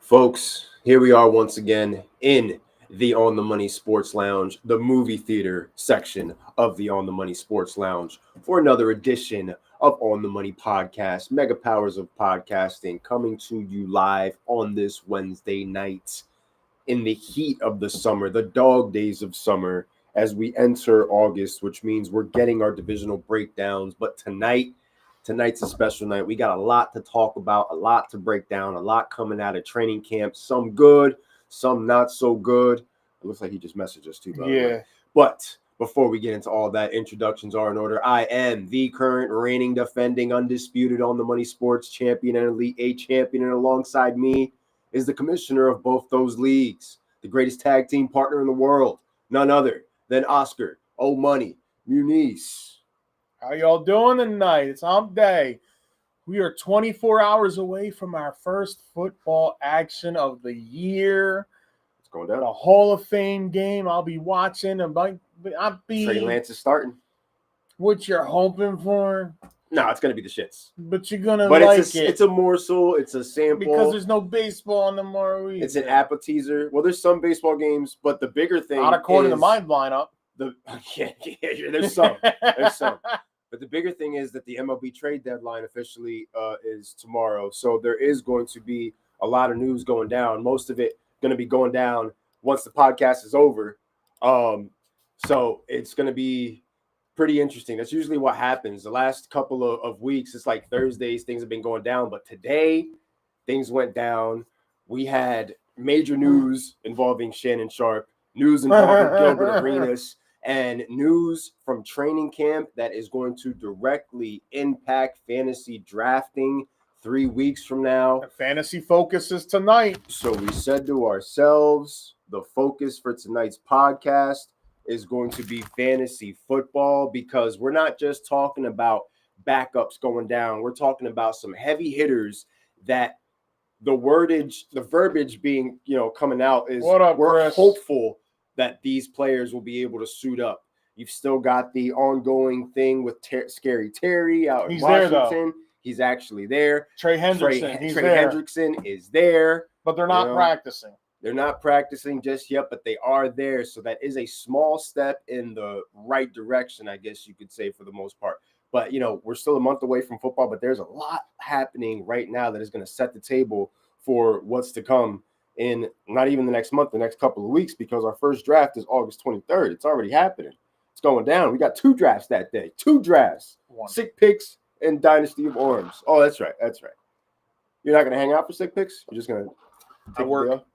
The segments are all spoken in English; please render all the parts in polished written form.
Folks, here we are once again in the On the Money Sports Lounge, the movie theater section of the On the Money Sports Lounge, for another edition of On the Money Podcast, Mega Powers of Podcasting, coming to you live on this Wednesday night in the heat of the summer, the dog days of summer, as we enter August, which means we're getting our divisional breakdowns. But tonight's a special night. We got a lot to talk about, a lot to break down, a lot coming out of training camp. Some good, some not so good. It looks like he just messaged us too, by the way. But before we get into all that, introductions are in order. I am the current reigning, defending, undisputed On the Money Sports champion and Elite 8 champion. And alongside me is the commissioner of both those leagues, the greatest tag team partner in the world, none other than Oscar Money Muniz. How y'all doing tonight? It's hump day. We are 24 hours away from our first football action of the year. It's going down. The Hall of Fame game. I'll be watching. Trey Lance is starting. What you're hoping for? No, it's going to be the shits. But you're going to It's a morsel. It's a sample. Because there's no baseball on tomorrow either. It's an appetizer. Well, there's some baseball games, but the bigger thing not according to my lineup. There's some. But the bigger thing is that the MLB trade deadline officially is tomorrow. So there is going to be a lot of news going down. Most of it going to be going down once the podcast is over. So it's going to be pretty interesting. That's usually what happens. The last couple of weeks, it's like Thursdays, things have been going down. But today, things went down. We had major news involving Shannon Sharp, news involving Gilbert Arenas, and news from training camp that is going to directly impact fantasy drafting 3 weeks from now. The fantasy focus is tonight. So we said to ourselves, the focus for tonight's podcast is going to be fantasy football, because we're not just talking about backups going down. We're talking about some heavy hitters that the verbiage being, coming out is we're Chris? Hopeful that these players will be able to suit up. You've still got the ongoing thing with Scary Terry out in Washington. There, though. He's actually there. Trey Hendrickson. Trey Hendrickson is there. But they're not practicing. They're not practicing just yet, but they are there. So that is a small step in the right direction, I guess you could say, for the most part. But, we're still a month away from football, but there's a lot happening right now that is going to set the table for what's to come in not even the next month, the next couple of weeks, because our first draft is August 23rd. It's already happening. It's going down. We got 2 drafts that day. 2 drafts. 1. Sick picks and Dynasty of Arms. Oh, that's right. You're not going to hang out for sick picks? You're just going to take work. the day off?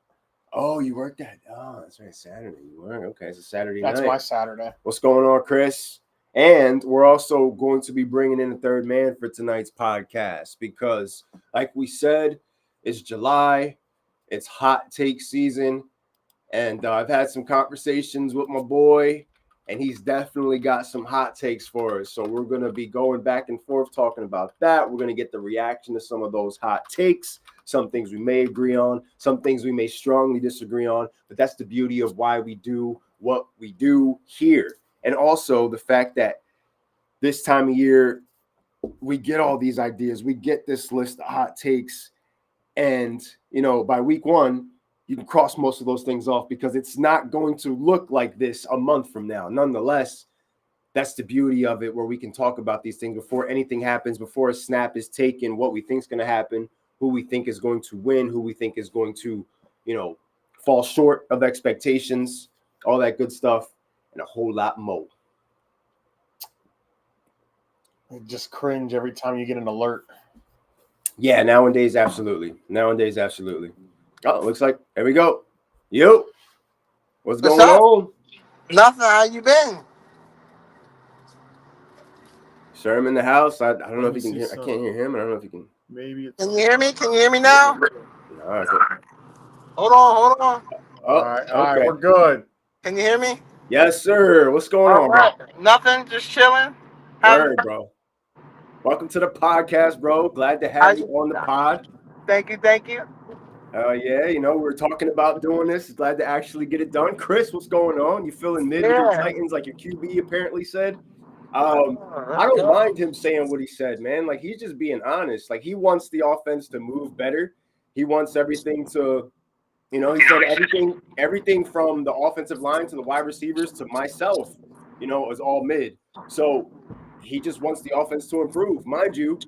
Oh, you work that. Oh, that's right. Saturday. You work. Okay, it's a Saturday night. That's my Saturday. What's going on, Chris? And we're also going to be bringing in a third man for tonight's podcast because, like we said, it's July. It's hot take season, and I've had some conversations with my boy, and he's definitely got some hot takes for us. So we're going to be going back and forth talking about that. We're going to get the reaction to some of those hot takes, some things we may agree on, some things we may strongly disagree on, but that's the beauty of why we do what we do here. And also the fact that this time of year, we get all these ideas, we get this list of hot takes, and, by week 1, you can cross most of those things off because it's not going to look like this a month from now. Nonetheless, that's the beauty of it, where we can talk about these things before anything happens, before a snap is taken, what we think is going to happen, who we think is going to win, who we think is going to, fall short of expectations, all that good stuff, and a whole lot more. I just cringe every time you get an alert. Yeah, nowadays, absolutely. Oh, it looks like, there we go. Yo, what's going on? Nothing. How you been? Sir, I'm in the house. I don't know if you can hear. I can't hear him. I don't know if you can. Maybe. Can you hear me? Can you hear me now? All right. Hold on. Oh, all right, we're good. Can you hear me? Yes, sir. What's going on, right. Bro? Nothing. Just chilling. Word, bro. Welcome to the podcast, bro. Glad to have you on the pod. Thank you. Yeah, we're talking about doing this. Glad to actually get it done. Chris, what's going on? You feeling mid with the Titans like your QB apparently said? I don't mind him saying what he said, man. Like, he's just being honest. Like, he wants the offense to move better. He wants everything to, he said everything from the offensive line to the wide receivers to myself, is all mid. So he just wants the offense to improve. Mind you,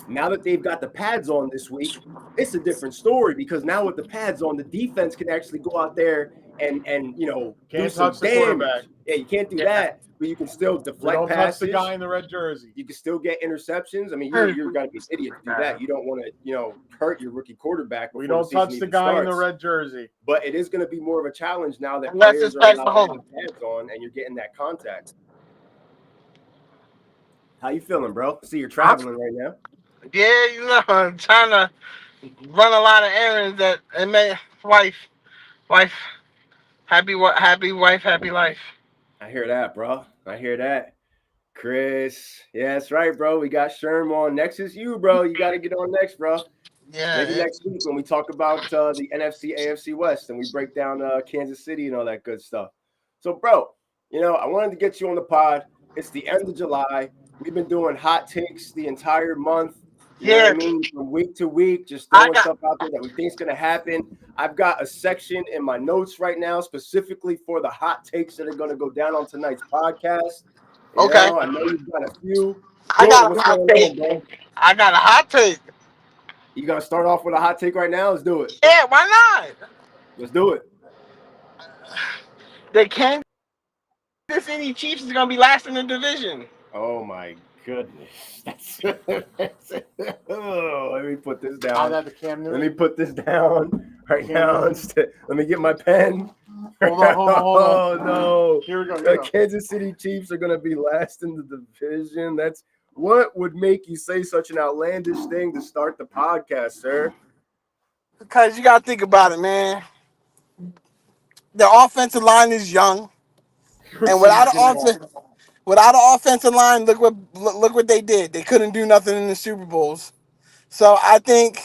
now that they've got the pads on this week, it's a different story because now with the pads on, the defense can actually go out there and do Can't some touch the quarterback. damage. Yeah, you can't do that, but you can still We deflect don't passes. touch the guy in the red jersey. You can still get interceptions. I mean, you're gonna be an idiot to do that. You don't want to, hurt your rookie quarterback. We don't touch the guy in the red jersey. But it is going to be more of a challenge now that Unless players it's are allowed Patrick to have Mahomes. pads on and you're getting that contact. How you feeling, bro? See, you're traveling right now. Yeah, I'm trying to run a lot of errands that and make wife, happy wife, happy life. I hear that, bro. I hear that. Chris. Yeah, that's right, bro. We got Sherm on. Next is you, bro. You got to get on next, bro. Yeah. Maybe next week when we talk about the NFC, AFC West and we break down Kansas City and all that good stuff. So, bro, I wanted to get you on the pod. It's the end of July. We've been doing hot takes the entire month. You know what I mean? From week to week, just throwing stuff out there that we think is going to happen. I've got a section in my notes right now specifically for the hot takes that are going to go down on tonight's podcast. Okay. I know you've got a few. I got a hot take. You got to start off with a hot take right now? Let's do it. Yeah, why not? Let's do it. The Kansas City Chiefs is going to be last in the division. Oh, my goodness. Let me put this down. Let me put this down right now. Let me get my pen. Hold on. Oh, no. Here we go. The Kansas City Chiefs are going to be last in the division. What would make you say such an outlandish thing to start the podcast, sir? Because you got to think about it, man. The offensive line is young. And without an offensive line, look what they did. They couldn't do nothing in the Super Bowls. So I think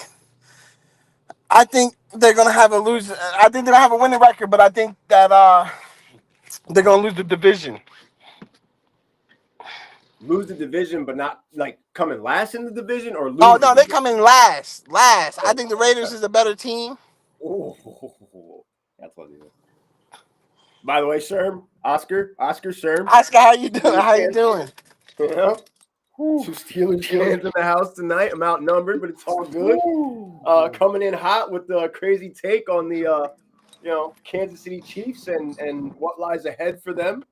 they're gonna have a lose. I think they're gonna have a winning record, but I think that they're gonna lose the division. Lose the division, but not like coming last in the division, or lose? Oh no, they come in last. I think the Raiders is a better team. Oh, that's what it is. By the way, Sherm, Oscar Sherm. Oscar, how you doing? How you doing? Yeah. Two Steelers fans in the house tonight. I'm outnumbered, but it's all good. Coming in hot with the crazy take on the Kansas City Chiefs and what lies ahead for them.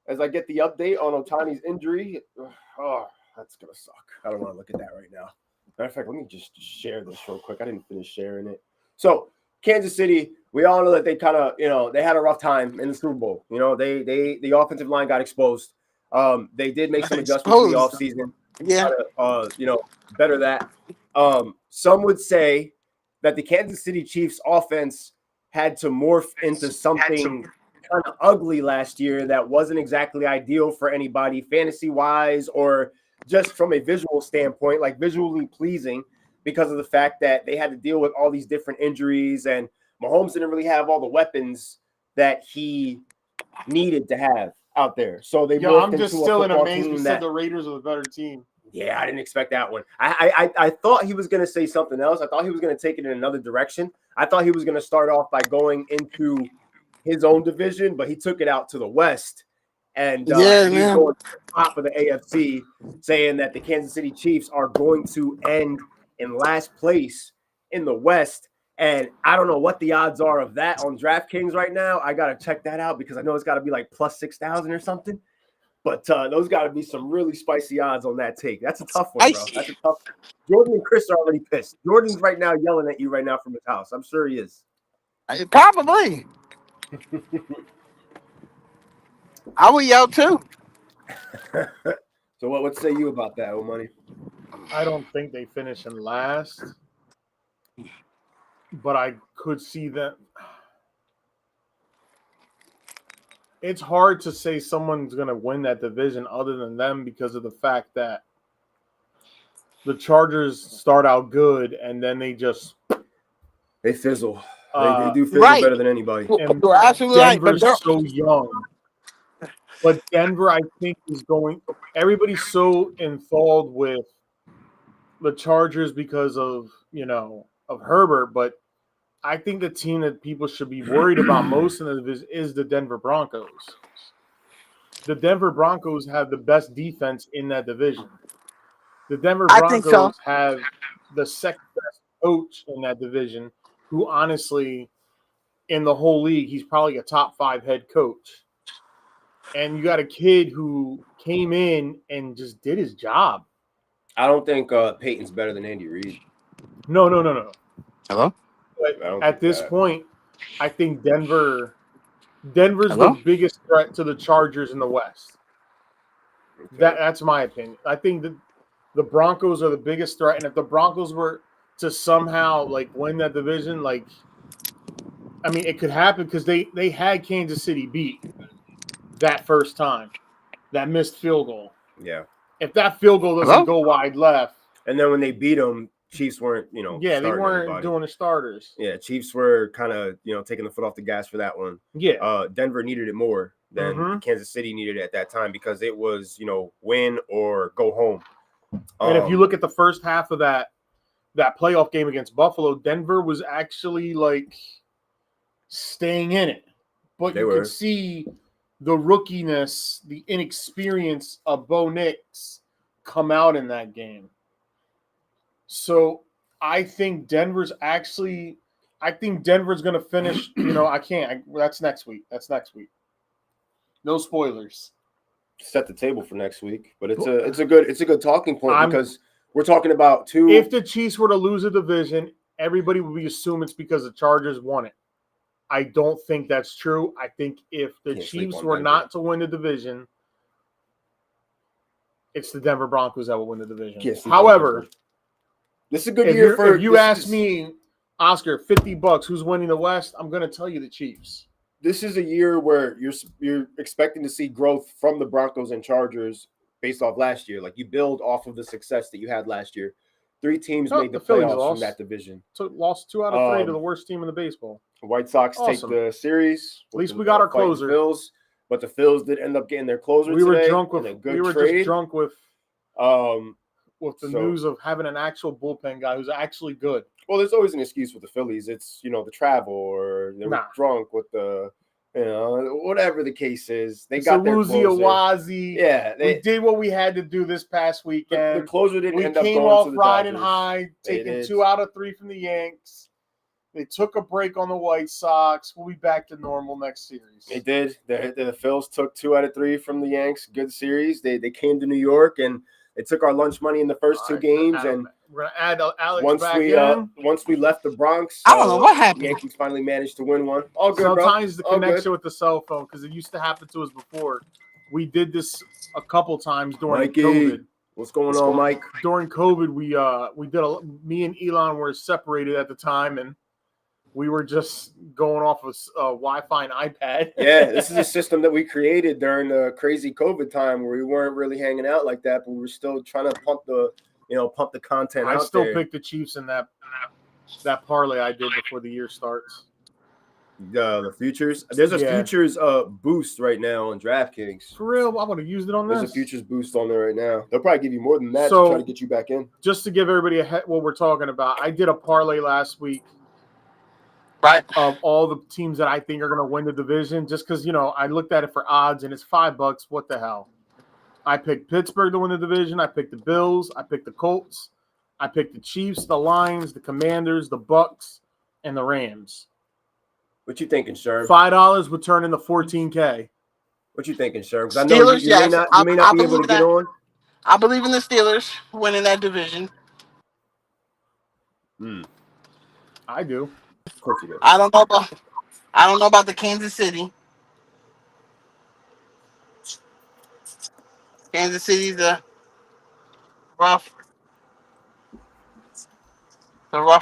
As I get the update on Ohtani's injury, that's gonna suck. I don't want to look at that right now. Matter of fact, let me just share this real quick. I didn't finish sharing it. So Kansas City, we all know that they kind of, they had a rough time in the Super Bowl. The offensive line got exposed. They did make some adjustments in the offseason. Yeah. Better that. Some would say that the Kansas City Chiefs offense had to morph into something kind of ugly last year that wasn't exactly ideal for anybody fantasy-wise or just from a visual standpoint, like visually pleasing, because of the fact that they had to deal with all these different injuries and Mahomes didn't really have all the weapons that he needed to have out there. So they I'm just still in amaze. We said the Raiders are the better team. Yeah, I didn't expect that one. I thought he was going to say something else. I thought he was going to take it in another direction. I thought he was going to start off by going into his own division, but he took it out to the West. And he's going to the top of the AFC, saying that the Kansas City Chiefs are going to end in last place in the West. And I don't know what the odds are of that on DraftKings right now. I got to check that out because I know it's got to be like plus 6,000 or something. But those got to be some really spicy odds on that take. That's a tough one, bro. That's a tough one. Jordan and Chris are already pissed. Jordan's right now yelling at you right now from his house. I'm sure he is. Probably. I would yell too. So what say you about that, Money? I don't think they finish in last, but I could see that. It's hard to say someone's going to win that division other than them because of the fact that the Chargers start out good and then they fizzle. They do fizzle better than anybody. And you're absolutely Denver's right, so young. But Denver, I think, is going – everybody's so enthralled with the Chargers because of, of Herbert, but I think the team that people should be worried about most in the division is the Denver Broncos. The Denver Broncos have the best defense in that division. The Denver I think so. Broncos have the second best coach in that division, who honestly, in the whole league, he's probably a top 5 head coach. And you got a kid who came in and just did his job. I don't think Peyton's better than Andy Reid. No. Hello? But at this point, I think Denver's the biggest threat to the Chargers in the West. Okay. That's my opinion. I think that the Broncos are the biggest threat, and if the Broncos were to somehow win that division, it could happen because they had Kansas City beat that first time, that missed field goal. Yeah. If that field goal doesn't go wide left, and then when they beat them, Chiefs weren't, they weren't doing the starters. Yeah, Chiefs were kind of, taking the foot off the gas for that one. Yeah. Denver needed it more than Kansas City needed it at that time because it was, win or go home. And if you look at the first half of that playoff game against Buffalo, Denver was actually staying in it. But you could see the rookiness, the inexperience of Bo Nix come out in that game. So I think Denver's going to finish, that's next week. No spoilers. Set the table for next week, but it's a good talking point because we're talking about two. If the Chiefs were to lose a division, everybody would be assuming it's because the Chargers won it. I don't think that's true. I think if the Chiefs were not to win the division, it's the Denver Broncos that will win the division. However, this is a good year for. If you ask me, Oscar, $50, who's winning the West? I'm going to tell you the Chiefs. This is a year where you're expecting to see growth from the Broncos and Chargers based off last year. You build off of the success that you had last year. 3 teams made the playoffs from that division. Lost 2 out of 3 to the worst team in the baseball. The White Sox take the series. At least we got our closer. Phils, but the Phils did end up getting their closer today. We were just drunk with the news of having an actual bullpen guy who's actually good. Well, there's always an excuse with the Phillies. It's, the travel or they were drunk with the, whatever the case is. They got their closer. Awazi. Yeah. We did what we had to do this past weekend. The closer didn't end up going to the We came off riding high, taking 2 out of 3 from the Yanks. They took a break on the White Sox. We'll be back to normal next series. They did. The Phils took 2 out of 3 from the Yanks. Good series. They came to New York and they took our lunch money in the first 2 games. And we're going to add Alex back in. Once we left the Bronx, I don't know what happened. The Yankees finally managed to win one. All good, Sometimes the connection with the cell phone, because it used to happen to us before. We did this a couple times during COVID. What's going on, Mike? During COVID, me and Elon were separated at the time, and we were just going off of Wi-Fi and iPad. Yeah, this is a system that we created during the crazy COVID time where we weren't really hanging out like that, but we were still trying to pump the content out. I still picked the Chiefs in that parlay I did before the year starts. The futures. There's a futures boost right now on DraftKings. For real, I would have used it on this. There's a futures boost on there right now. They'll probably give you more than that to try to get you back in. Just to give everybody what we're talking about, I did a parlay last week. Right. Of all the teams that I think are going to win the division, just because, I looked at it for odds and it's $5. What the hell? I picked Pittsburgh to win the division. I picked the Bills. I picked the Colts. I picked the Chiefs, the Lions, the Commanders, the Bucks, and the Rams. What you thinking, Sherm? $5 would turn into $14K. What you thinking, Sherm? Because I know you may not be able to get on. I believe in the Steelers winning that division. I do. Of course you do. I don't know about the Kansas City. Kansas City's the rough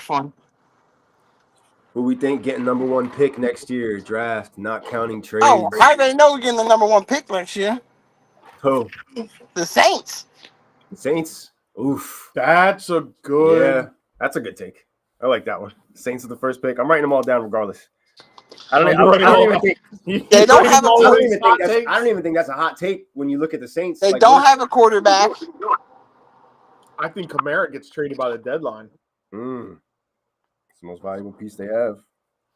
one. Who we think getting number 1 pick next year? Draft, not counting trades. Oh, I already know we're getting the number 1 pick next year. Who? The Saints. The Saints? Oof. That's a good. Yeah, that's a good take. I like that one. Saints are the first pick. I'm writing them all down regardless. I don't even think they don't have I don't even think that's a hot take when you look at the Saints. They don't have a quarterback. I think Kamara gets traded by the deadline. the most valuable piece they have.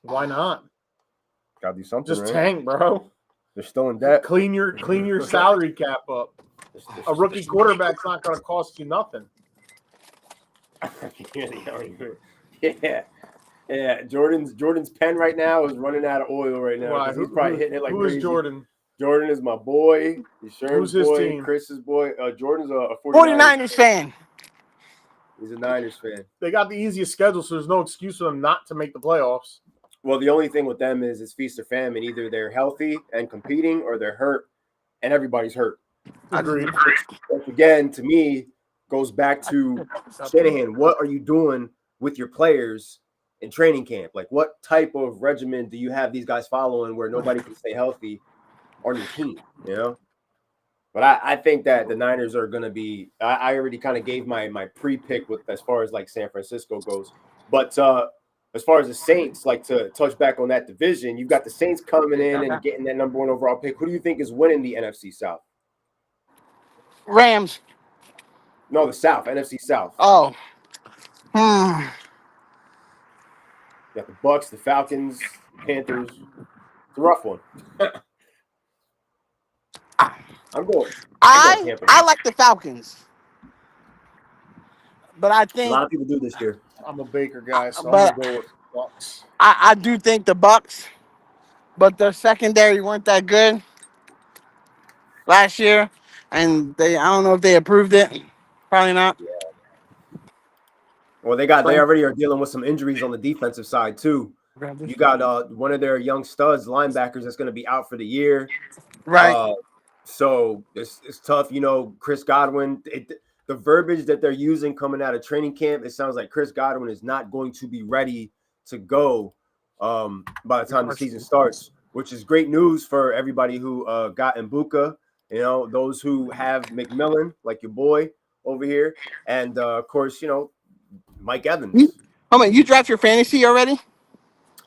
Why not? Got to do something. Just right? tank, bro. They're still in debt. Clean your salary cap up. A rookie quarterback's not going to cost you nothing. Yeah. Jordan's pen right now is running out of oil right now because he's probably hitting it like crazy. Who is Jordan? Jordan is my boy. He's Sherm's boy. Team? Chris's boy. Jordan's a 49ers fan. He's a Niners fan. They got the easiest schedule, so there's no excuse for them not to make the playoffs. Well, the only thing with them is it's feast or famine. Either they're healthy and competing, or they're hurt, and everybody's hurt. Agreed. Which again, to me, goes back to Shanahan. What are you doing with your players in training camp? Like, what type of regimen do you have these guys following where nobody can stay healthy on your team? You know. But I think that the Niners are going to be. I already kind of gave my pre-pick with as far as like San Francisco goes. But as far as the Saints, like to touch back on that division, you've got the Saints coming in and getting that number 1 overall pick. Who do you think is winning the NFC South? Rams. No, the South, NFC South. Oh. You got the Bucks, the Falcons, the Panthers. It's a rough one. I'm going Tampa. I like the Falcons, but I think a lot of people do this year. I'm a Baker guy, so but I'm gonna go with the Bucks. I do think the Bucks, but their secondary weren't that good last year, and I don't know if they approved it. Probably not. Yeah. Well, they already are dealing with some injuries on the defensive side too. You got one of their young studs, linebackers, that's going to be out for the year. Right. So it's tough. You know, Chris Godwin, the verbiage that they're using coming out of training camp, it sounds like Chris Godwin is not going to be ready to go by the time the season starts, which is great news for everybody who got Mbuka, you know, those who have McMillan, like your boy over here, and of course, you know, Mike Evans. You draft your fantasy already?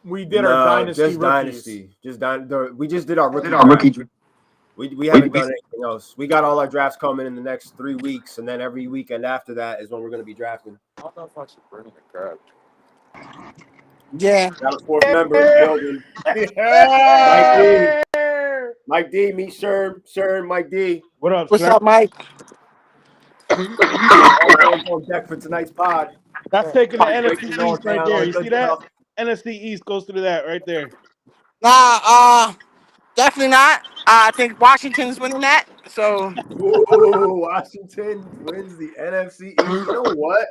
We did our dynasty just rookies. dynasty. We just did our rookie draft. We haven't done anything else. We got all our drafts coming in the next 3 weeks, and then every weekend after that is when we're going to be drafting. Yeah. Got a 4th member in the building. Yeah. Mike D, meet Sherm, Mike D. What up, What's up, Mike? On deck for tonight's pod. That's taking the NFC East right there. You see that? NFC East goes through that right there. Nah, definitely not. I think Washington's winning that. So Washington wins the NFC East. You know what?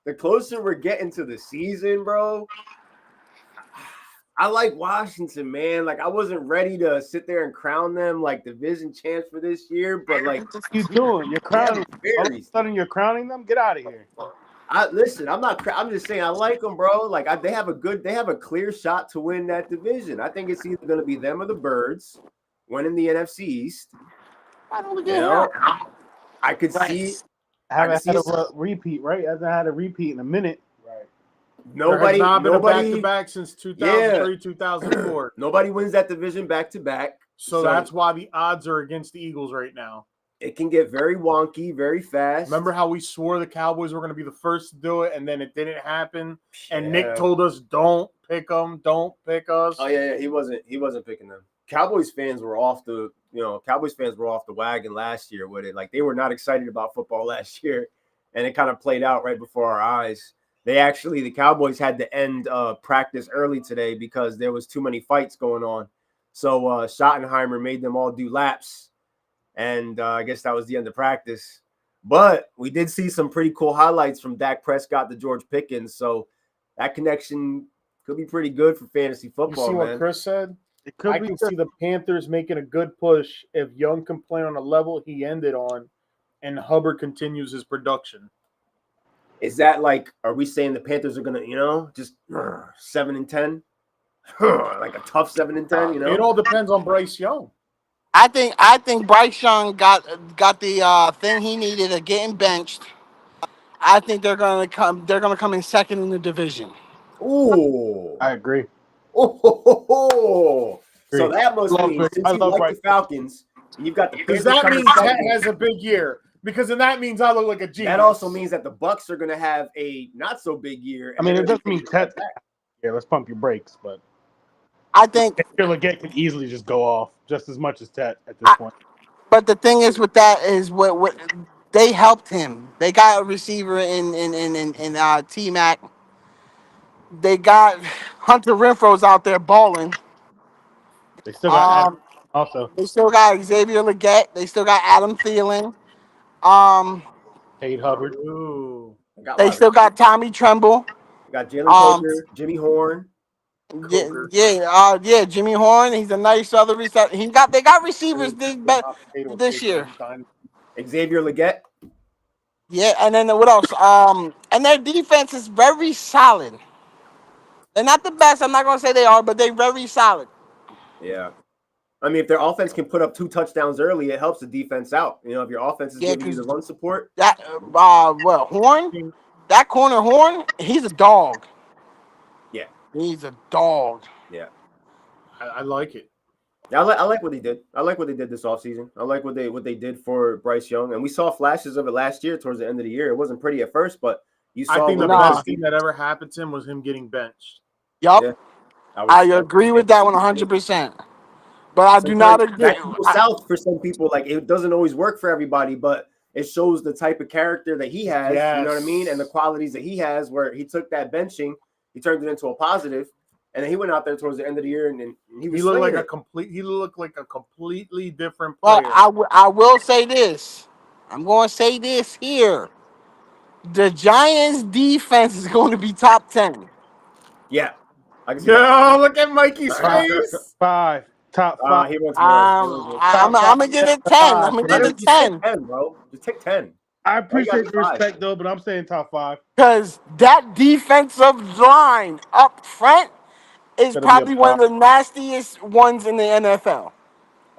The closer we're getting to the season, bro, I like Washington, man. Like, I wasn't ready to sit there and crown them like division champs for this year, but like, what you doing? You're crowning. All of a sudden, you're crowning them. Get out of here. Listen, I'm not. I'm just saying I like them, bro. Like they have a clear shot to win that division. I think it's either going to be them or the Birds winning the NFC East. I could see. Haven't had a repeat, right? Hasn't had a repeat in a minute. Right. Nobody been a back-to-back since 2003, 2004. Nobody wins that division back-to-back. So that's why the odds are against the Eagles right now. It can get very wonky, very fast. Remember how we swore the Cowboys were going to be the first to do it, and then it didn't happen? And Nick told us, don't pick them, don't pick us. Oh, yeah, he wasn't picking them. Cowboys fans were off the wagon last year with it. Like, they were not excited about football last year, and it kind of played out right before our eyes. The Cowboys had to end practice early today because there was too many fights going on. So Schottenheimer made them all do laps. And I guess that was the end of practice. But we did see some pretty cool highlights from Dak Prescott to George Pickens. So that connection could be pretty good for fantasy football, You see what Chris said? I can see the Panthers making a good push if Young can play on a level he ended on and Hubbard continues his production. Is that like, are we saying the Panthers are going to, just 7-10? Like a tough 7-10, It all depends on Bryce Young. I think Bryce Young got the thing he needed of getting benched. I think they're gonna come in second in the division. Ooh, I agree. Oh, so that must mean since you like the Falcons, you've got the Panthers. Does that mean Ted has a big year? because then that means I look like a genius. That also means that the Bucks are going to have a not so big year. I mean, it doesn't mean Tet. Yeah, let's pump your brakes, but I think Leggett can easily just go off just as much as Tet at this point. But the thing is with that is what they helped him. They got a receiver in T Mac. They got Hunter Renfro's out there balling. They still got Adam also. They still got Xavier Leggett. They still got Adam Thielen. Tate Hubbard. Ooh. They still got Tommy Tremble. You got Jalen Coker, Jimmy Horn. Yeah, Jimmy Horn. He's a nice other receiver. They got receivers this year. Xavier Leggett. Yeah, and then what else? And their defense is very solid. They're not the best. I'm not gonna say they are, but they're very solid. Yeah. I mean, if their offense can put up 2 touchdowns early, it helps the defense out. You know, if your offense is giving you the run support. That Horn, that corner Horn, he's a dog. Yeah. He's a dog. Yeah. I like it. Yeah, I like what they did. I like what they did this offseason. I like what they did for Bryce Young. And we saw flashes of it last year towards the end of the year. It wasn't pretty at first, but you saw. I think the best thing that ever happened to him was him getting benched. Yup. Yeah. I agree with that 100%. But I do not agree. South for some people, like it doesn't always work for everybody, but it shows the type of character that he has. Yes. You know what I mean, and the qualities that he has. Where he took that benching, he turned it into a positive, and then he went out there towards the end of the year, and he looked like He looked like a completely different player. Well, I will say this. I'm going to say this here. The Giants' defense is going to be top 10. Yeah. Look at Mikey's face. Top 5. He wants more. I'm gonna give it 10. I'm gonna give it 10. 10, bro. Just take 10. I appreciate the respect, though, but I'm saying top 5. Because that defensive line up front is probably one of the nastiest ones in the NFL.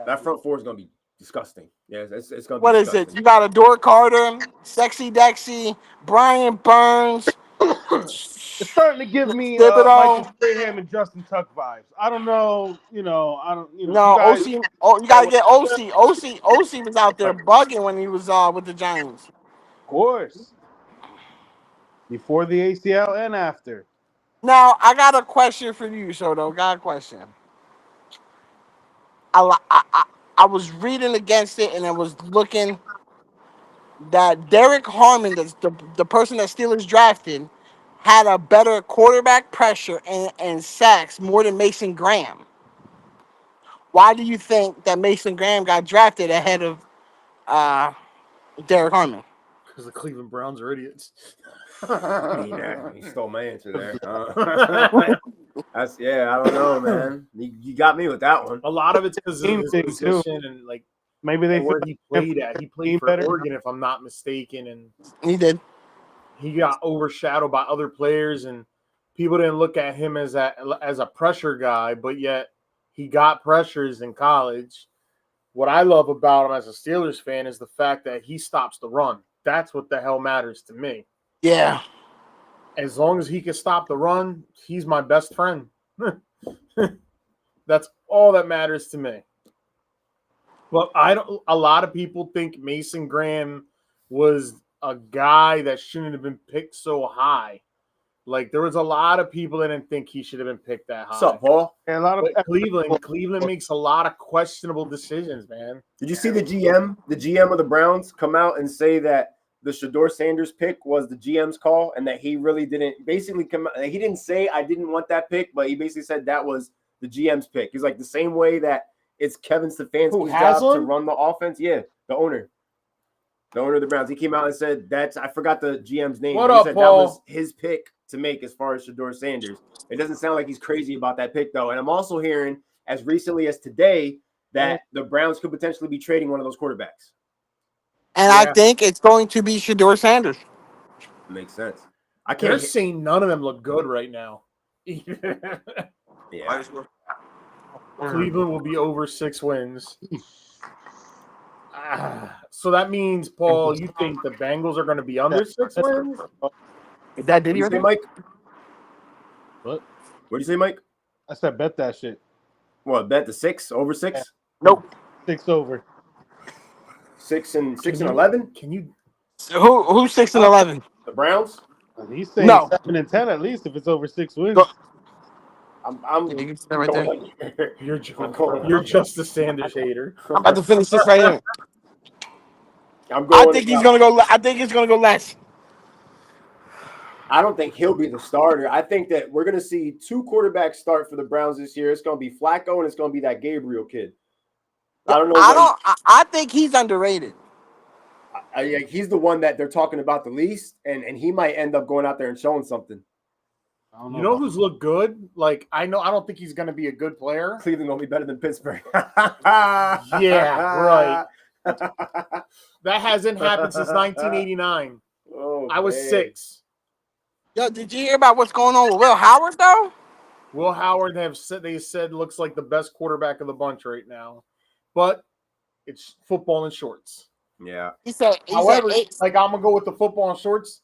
That front 4 is gonna be disgusting. Yeah, it's gonna be. What disgusting. Is it? You got Adore Carter, Sexy Dexy, Brian Burns. It's starting to give me Michael Strahan and Justin Tuck vibes. I don't know, No, OC. You gotta get OC. OC was out there bugging when he was with the Giants. Of course. Before the ACL and after. Now I got a question for you, Soto. Got a question. I was reading against it and I was looking that Derek Harmon, the person that Steelers drafted, had a better quarterback pressure and sacks more than Mason Graham. Why do you think that Mason Graham got drafted ahead of Derek Harmon? Because the Cleveland Browns are idiots. You stole my answer there. I don't know, man. You got me with that one. A lot of it's because of his position and like maybe where he played at. He played for Oregon, if I'm not mistaken, and he did. He got overshadowed by other players, and people didn't look at him as a pressure guy, but yet he got pressures in college. What I love about him as a Steelers fan is the fact that he stops the run. That's what the hell matters to me. Yeah. As long as he can stop the run, he's my best friend. That's all that matters to me. But a lot of people think Mason Graham was a guy that shouldn't have been picked so high. Like there was a lot of people that didn't think he should have been picked that high. What's up, Paul? And a lot of Cleveland makes a lot of questionable decisions, man. Did you see the GM of the Browns come out and say that the Shedeur Sanders pick was the GM's call and that he really didn't basically come out? He didn't say I didn't want that pick, but he basically said that was the GM's pick. He's like the same way that it's Kevin Stefanski's job to run the offense. Yeah, the owner of the Browns. He came out and said I forgot the GM's name. What he up, said Paul? That was his pick to make as far as Shedeur Sanders. It doesn't sound like he's crazy about that pick, though. And I'm also hearing, as recently as today, that the Browns could potentially be trading one of those quarterbacks. And I think it's going to be Shedeur Sanders. Makes sense. They're saying none of them look good right now. Yeah. Cleveland will be over 6 wins. So that means, Paul, you think the Bengals are going to be under 6 wins? Is that did you say, Mike? What? What did you say, Mike? I said bet that shit. What, bet the 6 over 6? Nope. 6 over. 6 and 11. Can you? Who's 6-11? The Browns. He's saying No. 7 and 10 at least if it's over 6 wins. Go- I'm Yeah, you can sit that right there. You're just a Sanders hater. I'm about to finish this right here. I'm I going. think he's gonna go. I think it's gonna go less. I don't think he'll be the starter. I think that we're going to see 2 quarterbacks start for the Browns this year. It's going to be Flacco and it's going to be that Gabriel kid. I don't know. I think he's underrated. He's the one that they're talking about the least, and he might end up going out there and showing something. You know who's looked good? Like I don't think he's going to be a good player. Cleveland will be better than Pittsburgh. Yeah, right. That hasn't happened since 1989. Oh, I was man. 6. Yo, did you hear about what's going on with Will Howard though? Will Howard they said looks like the best quarterback of the bunch right now, but it's football in shorts. Yeah. However, like I'm gonna go with the football in shorts.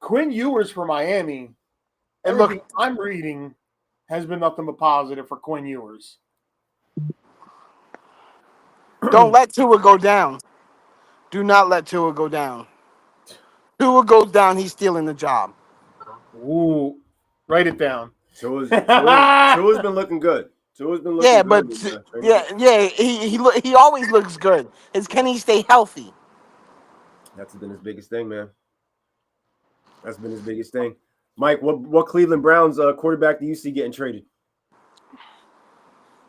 Quinn Ewers for Miami. Everything I'm reading has been nothing but positive for Quinn Ewers. Don't let Tua go down. Do not let Tua go down. Tua goes down, he's stealing the job. Ooh, write it down. Tua's been looking good. Tua's been looking good. He always looks good. Can he stay healthy? That's been his biggest thing, man. That's been his biggest thing. Mike, what Cleveland Browns quarterback do you see getting traded?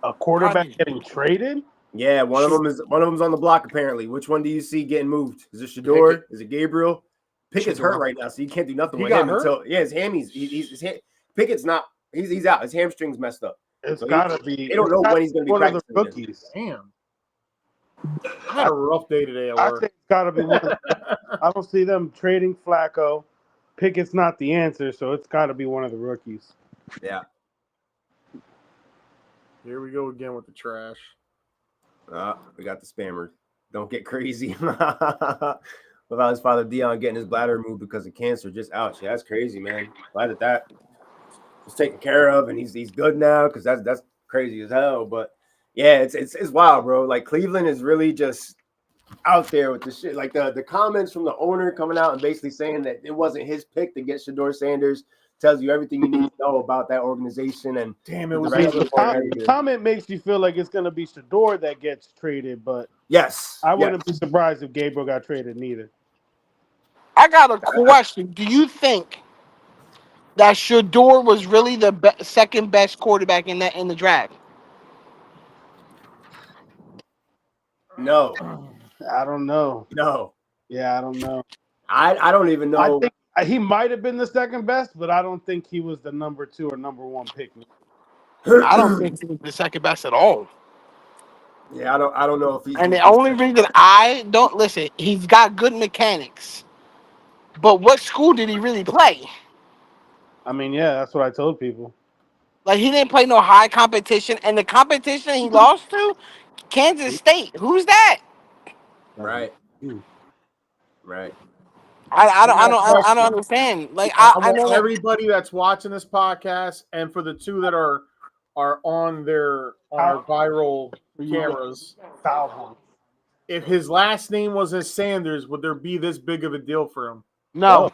A quarterback getting traded? Yeah, one of them's on the block apparently. Which one do you see getting moved? Is it Shador? Is it Gabriel? Pickett's hurt right now, so you can't do nothing with him until his hammies. Pickett's not. He's out. His hamstring's messed up. It's gotta be. They don't know when he's going to be practicing. One of the rookies. Damn. I had a rough day today at work. I think it's gotta be one. I don't see them trading Flacco. Pickett's not the answer, so it's gotta be one of the rookies. Yeah. Here we go again with the trash. We got the spammer. Don't get crazy. Without his father Dion getting his bladder removed because of cancer. Just ouch. Yeah, that's crazy, man. Glad that was taken care of and he's good now because that's crazy as hell. But yeah, it's wild, bro. Like Cleveland is really just out there with the shit. Like the comments from the owner coming out and basically saying that it wasn't his pick to get Shador Sanders tells you everything you need to know about that organization. And damn, it was the comment makes you feel like it's gonna be Shador that gets traded, but yes, I wouldn't be surprised if Gabriel got traded neither. I got a question. Do you think that Shador was really the second best quarterback in the draft? No. I don't know. No. Yeah, I don't know. I don't even know. I think he might have been the second best, but I don't think he was the number 2 or number 1 pick. I don't think he was the second best at all. Yeah, I don't know if he's. And the only reason I don't listen, he's got good mechanics. But what school did he really play? I mean, yeah, that's what I told people. Like, he didn't play no high competition. And the competition he lost to, Kansas State. Who's that? Right. Right. I don't understand. Like, I know everybody that's watching this podcast, and for the 2 that are on our viral cameras, if his last name was Sanders, would there be this big of a deal for him? No.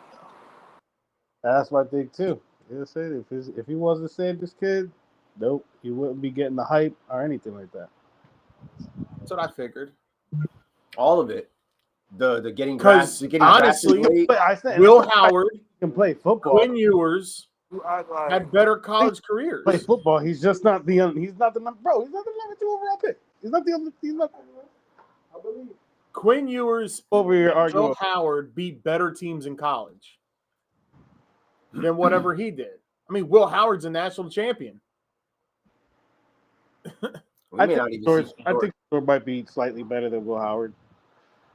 That's my thing too. If he was a Sanders kid, nope, he wouldn't be getting the hype or anything like that. That's what I figured. All of it. The getting because honestly, Will Howard can play football. Quinn Ewers had better college careers. Play football. He's just not the. He's not the number. Bro, he's not the number 2 overall pick. He's not the other. He's not. I believe Quinn Ewers over here arguing. Will Howard beat better teams in college than whatever he did. I mean, Will Howard's a national champion. I think Shador might be slightly better than Will Howard.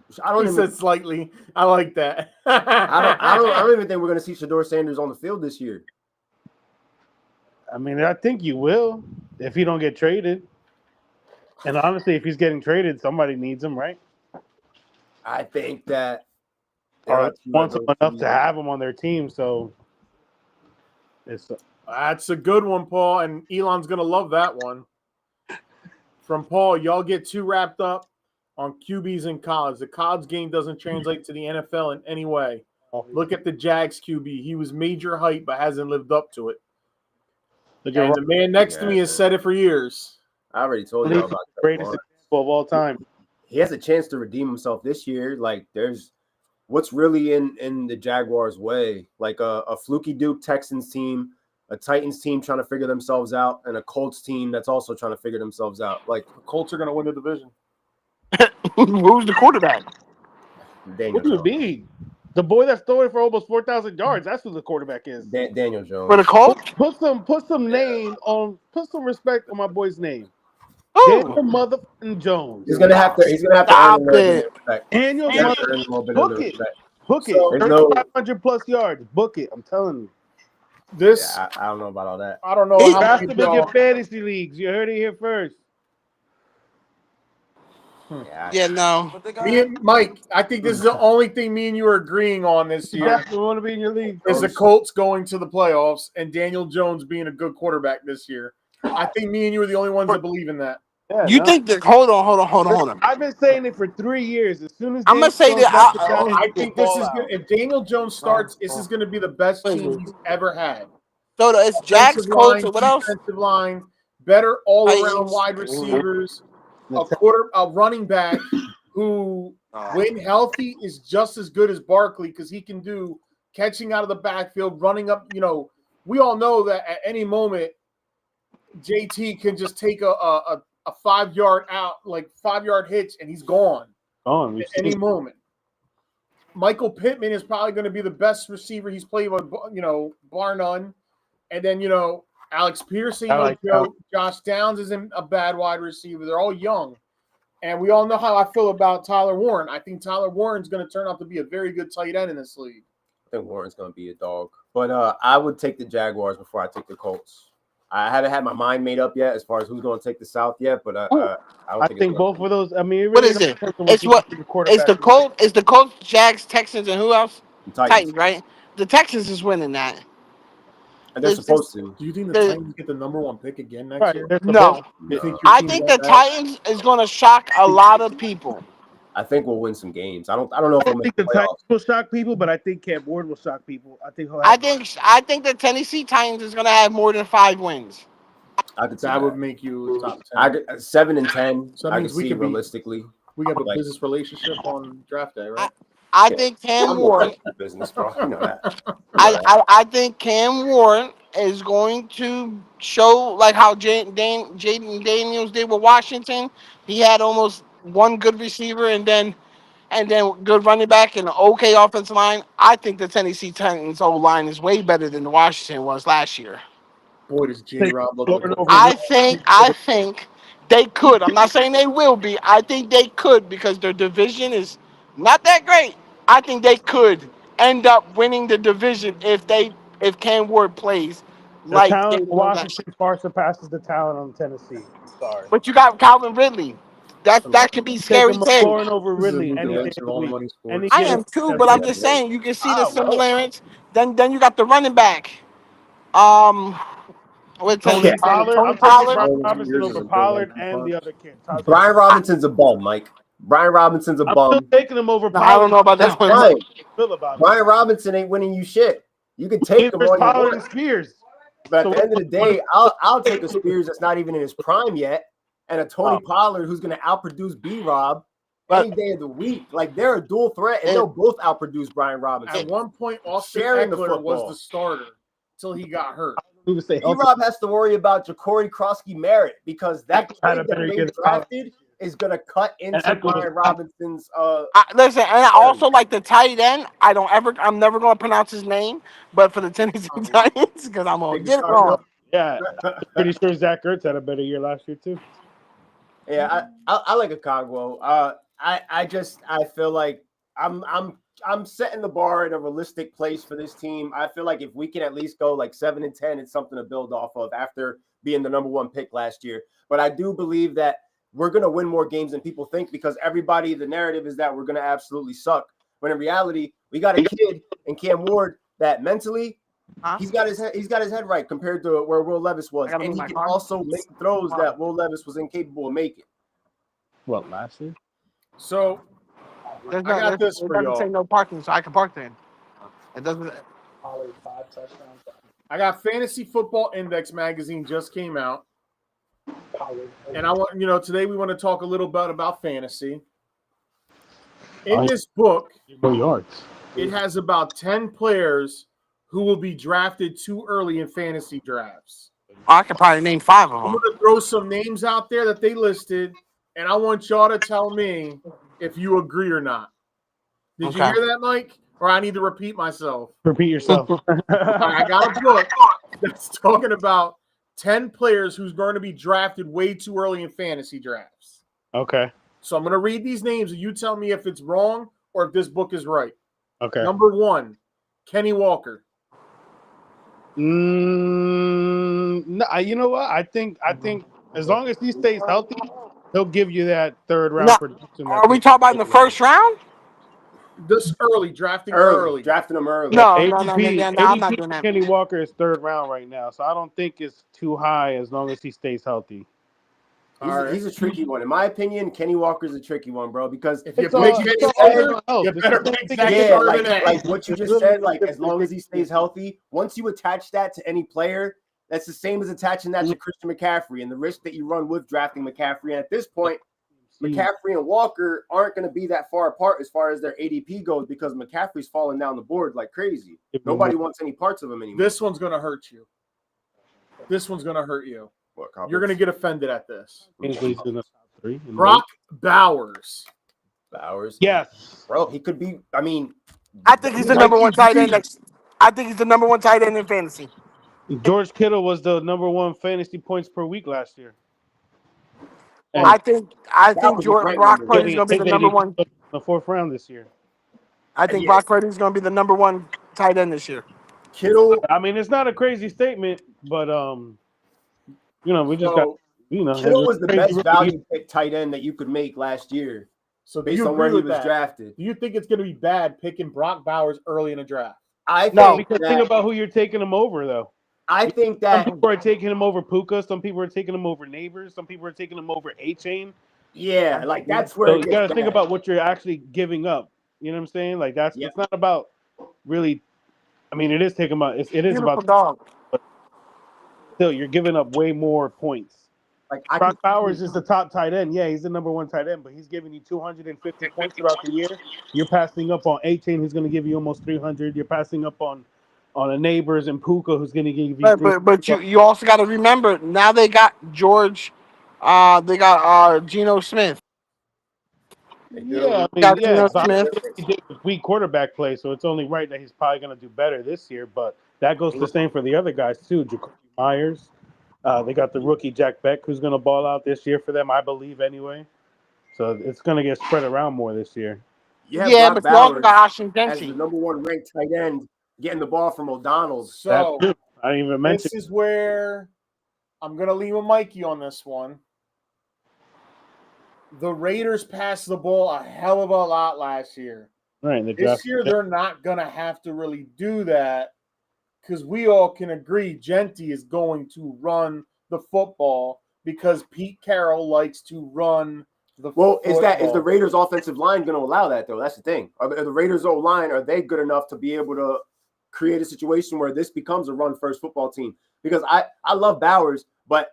He said slightly. I like that. I don't even think we're going to see Shador Sanders on the field this year. I mean, I think you will if he don't get traded. And honestly, if he's getting traded, somebody needs him, right? I think that or wants him enough to have him on their team. So that's a good one, Paul. And Elon's going to love that one. From Paul, y'all get too wrapped up on QBs in college. The college game doesn't translate to the NFL in any way. Look at the Jags QB. He was major hype, but hasn't lived up to it. And the man next to me has said it for years. I already told you about the greatest example of all time. He has a chance to redeem himself this year. Like, there's what's really in the Jaguars' way. Like a fluky Duke Texans team, a Titans team trying to figure themselves out, and a Colts team that's also trying to figure themselves out. Like, the Colts are going to win the division. Who's the quarterback? Daniel What do you Jones. mean? The boy that's throwing for almost 4,000 yards. That's who the quarterback is. Daniel Jones. For the Colts? Put some name on. Put some respect on my boy's name. Ooh. Daniel motherfucking Jones. He's gonna have to. He's gonna have to Stop earn a little bit it. of respect. Daniel He's gonna have to earn a little bit of book it. respect. Book it. So, there's no- 3,500 plus yards. Book it. I'm telling you. This Yeah, I don't know about all that. I don't know how Draft many him in your y'all. fantasy leagues. You heard it here first. Yeah, no. Me and Mike, I think this is the only thing me and you are agreeing on this year. Definitely want to be in your league. Is the Colts going to the playoffs and Daniel Jones being a good quarterback this year. I think me and you are the only ones that believe in that. Yeah, You think that? Hold on. I've been saying it for 3 years. As soon as I'm gonna say Daniel that Jones left the Giants, I he think will this fall is out. good. If Daniel Jones starts, this is going to be the best team he's ever had. So it's Jags, Offensive Colts, line, and what else? defensive line, better all-around Titans. wide receivers, a running back who, when healthy, is just as good as Barkley because he can do catching out of the backfield, running up. You know, we all know that at any moment, JT can just take a 5-yard out, like 5-yard hitch, and he's gone at any moment. Michael Pittman is probably going to be the best receiver he's played with, bar none. And then, Alex Pierce, Josh Downs isn't a bad wide receiver. They're all young. And we all know how I feel about Tyler Warren. I think Tyler Warren's going to turn out to be a very good tight end in this league. I think Warren's going to be a dog. But I would take the Jaguars before I take the Colts. I haven't had my mind made up yet as far as who's going to take the South yet, but I think both of those. I mean, it really What is it? It's the Colts. It's the Colts, Jags, Texans, and who else? Titans, right? The Texans is winning that. And they're supposed to. Do you think the Titans get the number 1 pick again next year? No. I think the Titans is going to shock a lot of people. I think we'll win some games. I don't know if we'll make the playoffs. Titans will shock people, but I think Cam Ward will shock people. I think the Tennessee Titans is going to have more than 5 wins. That would make you top 10. 7 and 10. So that I means can we see could realistically. We have a business relationship on draft day, right? I think Cam Ward. Business, bro. You know that. I think Cam Ward is going to show like how Jaden Daniels did with Washington. He had almost one good receiver and then good running back and an okay offensive line. I think the Tennessee Titans O-line is way better than the Washington was last year. Boy, does J-Rob look like I think they could. I'm not saying they will be. I think they could because their division is not that great. I think they could end up winning the division if Cam Ward plays the talent Washington far surpasses the talent on Tennessee. Sorry. But you got Calvin Ridley. That could be scary too. Over Ridley any day of the week. I am too, but I'm just saying you can see the similarities. Then you got the running back. Tony Pollard. Brian Robinson over Pollard and the other kid. Brian Robinson's a bum, Mike. Brian Robinson's a bum. I'm still taking him over Pollard. I don't know about that one. Brian Robinson ain't winning you shit. You can take him on Pollard and Spears. But at the end of the day, I'll take a Spears that's not even in his prime yet, and a Tony Pollard who's going to outproduce B-Rob any day of the week. Like, they're a dual threat, and they'll both outproduce Brian Robinson. At one point, Austin Eckler was the starter until he got hurt. B-Rob has to worry about Ja'Cory Krosky-Merritt because that kid that they drafted is going to cut into Brian Robinson's. Listen, and I also like the tight end. I'm never going to pronounce his name, but for the Tennessee Titans, because I'm going to get it wrong. Yeah, I'm pretty sure Zach Ertz had a better year last year too. Yeah, I like Okongwu. I feel like I'm setting the bar in a realistic place for this team. I feel like if we can at least go like 7 and 10, it's something to build off of after being the number 1 pick last year. But I do believe that we're going to win more games than people think because the narrative is that we're going to absolutely suck. When in reality, we got a kid in Cam Ward that mentally he's got his head right compared to where Will Levis was, and he can also make throws that Will Levis was incapable of making. What, last year? So There's I no, got this it for doesn't say y'all. no parking, so I can park there. It doesn't. I got Fantasy Football Index magazine just came out. And I want, today we want to talk a little bit about fantasy. In this book, yards. it has about 10 players who will be drafted too early in fantasy drafts. I could probably name 5 of I'm them. going to throw some names out there that they listed, and I want y'all to tell me if you agree or not. Did you hear that, Mike? Or I need to repeat myself? Repeat yourself. I got a book that's talking about 10 players who's going to be drafted way too early in fantasy drafts. Okay. So I'm going to read these names, and you tell me if it's wrong or if this book is right. Okay. Number 1, Kenny Walker. No, you know what? I think as long as he stays healthy, he'll give you that third round production. Are we talking about in the first round? This drafting early, drafting them early. No, ADP, I'm not doing that. Kenny Walker is third round right now, so I don't think it's too high as long as he stays healthy. He's a tricky one. In my opinion, Kenny Walker's a tricky one, bro, because if you pick you better pick Zach like what you just said, like as long as he stays healthy, once you attach that to any player, that's the same as attaching that to Christian McCaffrey and the risk that you run with drafting McCaffrey. And at this point, McCaffrey and Walker aren't going to be that far apart as far as their ADP goes because McCaffrey's falling down the board like crazy. Nobody wants any parts of him anymore. This one's going to hurt you. This one's going to hurt you. You're going to get offended at this. Brock Bowers. Yes. Bro, he could be, I think he's the number one tight end. I think he's the number one tight end in fantasy. George Kittle was the number one fantasy points per week last year. And I think Brock Purdy's going to be the number one. The fourth round this year. I think Brock Purdy's going to be the number one tight end this year. Kittle. I mean, it's not a crazy statement, but we just got. Kittle was the best value pick tight end that you could make last year. So based on where he was drafted, do you think it's going to be bad picking Brock Bowers early in a draft? Think about who you're taking him over, though. I think that some people are taking him over Puka, some people are taking him over Neighbors, some people are taking him over A-Chain. Yeah, like that's where you got to think about what you're actually giving up. You know what I'm saying? Like it's not about really. I mean, it is taking about. It is about dog. But still, you're giving up way more points. Like Brock Bowers is the top tight end. Yeah, he's the number one tight end, but he's giving you 250 points throughout the year. You're passing up on A-Chain, who's going to give you almost 300. You're passing up on a Neighbors and Puka, who's going to give you. But you also got to remember now they got George, they got Geno Smith. Yeah, Smith. He did weak quarterback play, so it's only right that he's probably going to do better this year. But that goes the same for the other guys too. Jacoby Myers. They got the rookie Jack Beck, who's going to ball out this year for them, I believe, anyway. So it's going to get spread around more this year. Yeah, but you also got Austin Dempsey as the number one ranked tight end, getting the ball from O'Donnell's. So I didn't even mention. This is where I'm going to leave a Mikey on this one. The Raiders passed the ball a hell of a lot last year. Right. This year, they're not going to have to really do that. Because we all can agree Genty is going to run the football because Pete Carroll likes to run the football. Well, is the Raiders' offensive line going to allow that, though? That's the thing. Are the Raiders' O-line, are they good enough to be able to create a situation where this becomes a run-first football team? Because I love Bowers, but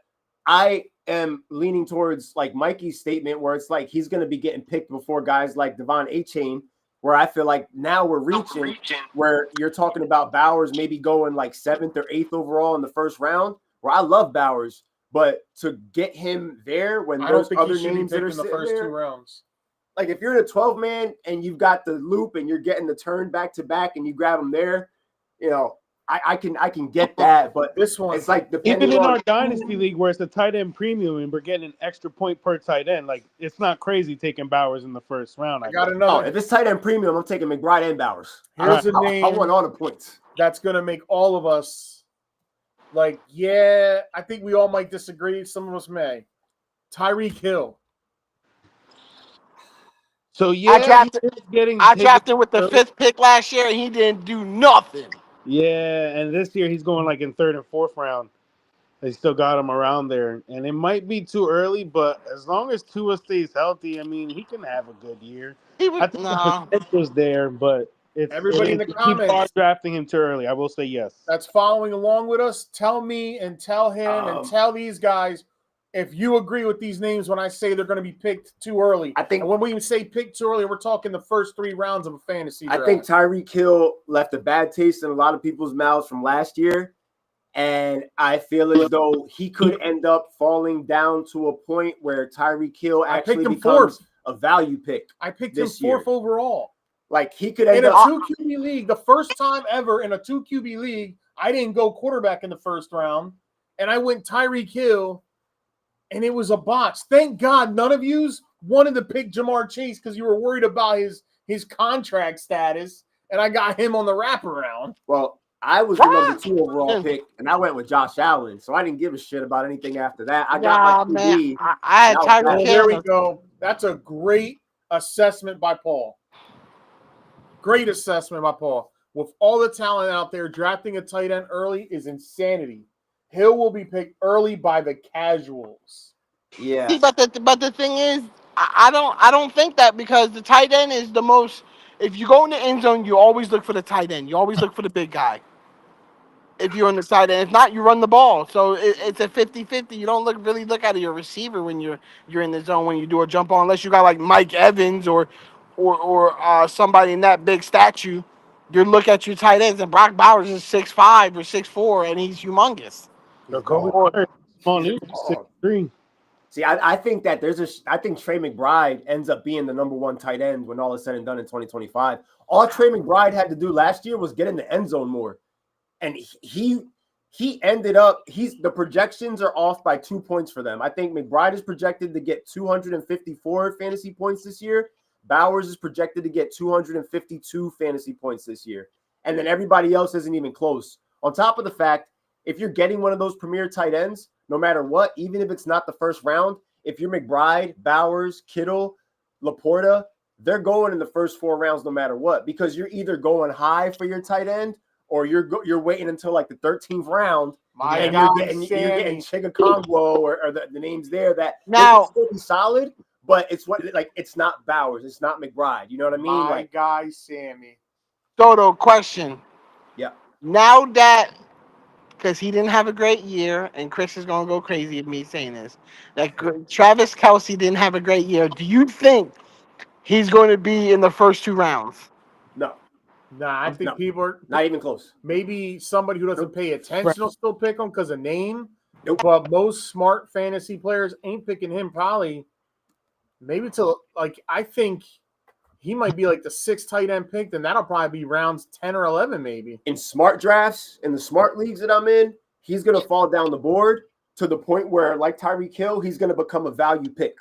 I am leaning towards, like, Mikey's statement where it's like he's going to be getting picked before guys like Devon A-Chain, where I feel like now we're reaching where you're talking about Bowers maybe going like 7th or 8th overall in the first round, where I love Bowers, but to get him there when there's other names that are in the first 2 rounds. Like if you're in a 12-man and you've got the loop and you're getting the turn back to back and you grab him there, I can get that, but this one, it's like even in our dynasty league where it's a tight end premium and we're getting an extra point per tight end, like it's not crazy taking Bowers in the first round. I got another. If it's tight end premium, I'm taking McBride and Bowers. Here's a name. I want all the points. That's gonna make all of us like, yeah. I think we all might disagree. Some of us may. Tyreek Hill. So yeah, I drafted with the 5th pick last year, and he didn't do nothing. Yeah, and this year he's going like in 3rd and 4th round. They still got him around there, and it might be too early, but as long as Tua stays healthy, I mean, he can have a good year. He was I think the nah. potential's there, but Everybody in the people are comments drafting him too early. I will say yes. that's following along with us, tell me and tell him and tell these guys if you agree with these names when I say they're going to be picked too early. I think, and when we say picked too early, we're talking the first 3 rounds of a fantasy draft. I think Tyreek Hill left a bad taste in a lot of people's mouths from last year. And I feel as though he could end up falling down to a point where Tyreek Hill actually becomes a value pick. I picked him 4th overall. Like he could end up up in a 2 QB league. The first time ever in a 2 QB league, I didn't go quarterback in the first round, and I went Tyreek Hill, and it was a botch. Thank God none of yous wanted to pick Jamar Chase because you were worried about his contract status, and I got him on the wraparound. Well, I was the number 2 overall pick, and I went with Josh Allen, so I didn't give a shit about anything after that. I got my QB. I had Tyreek Hill. There we go. That's a great assessment by Paul. Great assessment by Paul. With all the talent out there, drafting a tight end early is insanity. Hill will be picked early by the casuals. Yeah. See, but the thing is, I don't think that, because the tight end is the most. If you go in the end zone, you always look for the tight end. You always look for the big guy. If you're on the side end, if not, you run the ball. So it's a 50-50. You don't really look at your receiver when you're in the zone when you do a jump on, unless you got like Mike Evans or somebody in that big statue. You look at your tight ends, and Brock Bowers is 6'5" or 6'4", and he's humongous. Small news, 6'3". See, I think that I think Trey McBride ends up being the number 1 tight end when all is said and done in 2025. All Trey McBride had to do last year was get in the end zone more. And he ended up, the projections are off by 2 points for them. I think McBride is projected to get 254 fantasy points this year. Bowers is projected to get 252 fantasy points this year. And then everybody else isn't even close. On top of the fact, if you're getting one of those premier tight ends, no matter what, even if it's not the first round, if you're McBride, Bowers, Kittle, Laporta, they're going in the first 4 rounds no matter what, because you're either going high for your tight end or you're waiting until like the 13th round, and you're getting Chiga Kongwo or the names there that now can still be solid, but it's not Bowers, it's not McBride. You know what I mean? My guy Sammy. Soto, question. Yeah. Now that, because he didn't have a great year, and Chris is gonna go crazy of me saying this, that Travis Kelce didn't have a great year. Do you think he's going to be in the first 2 rounds? No. Nah, I think people are not even close. Maybe somebody who doesn't pay attention will still pick him because of name. Nope. But most smart fantasy players ain't picking him probably. Maybe I think he might be like the 6th tight end picked, and that'll probably be rounds 10 or 11 maybe. In smart drafts, in the smart leagues that I'm in, he's going to fall down the board to the point where, like Tyreek Hill, he's going to become a value pick.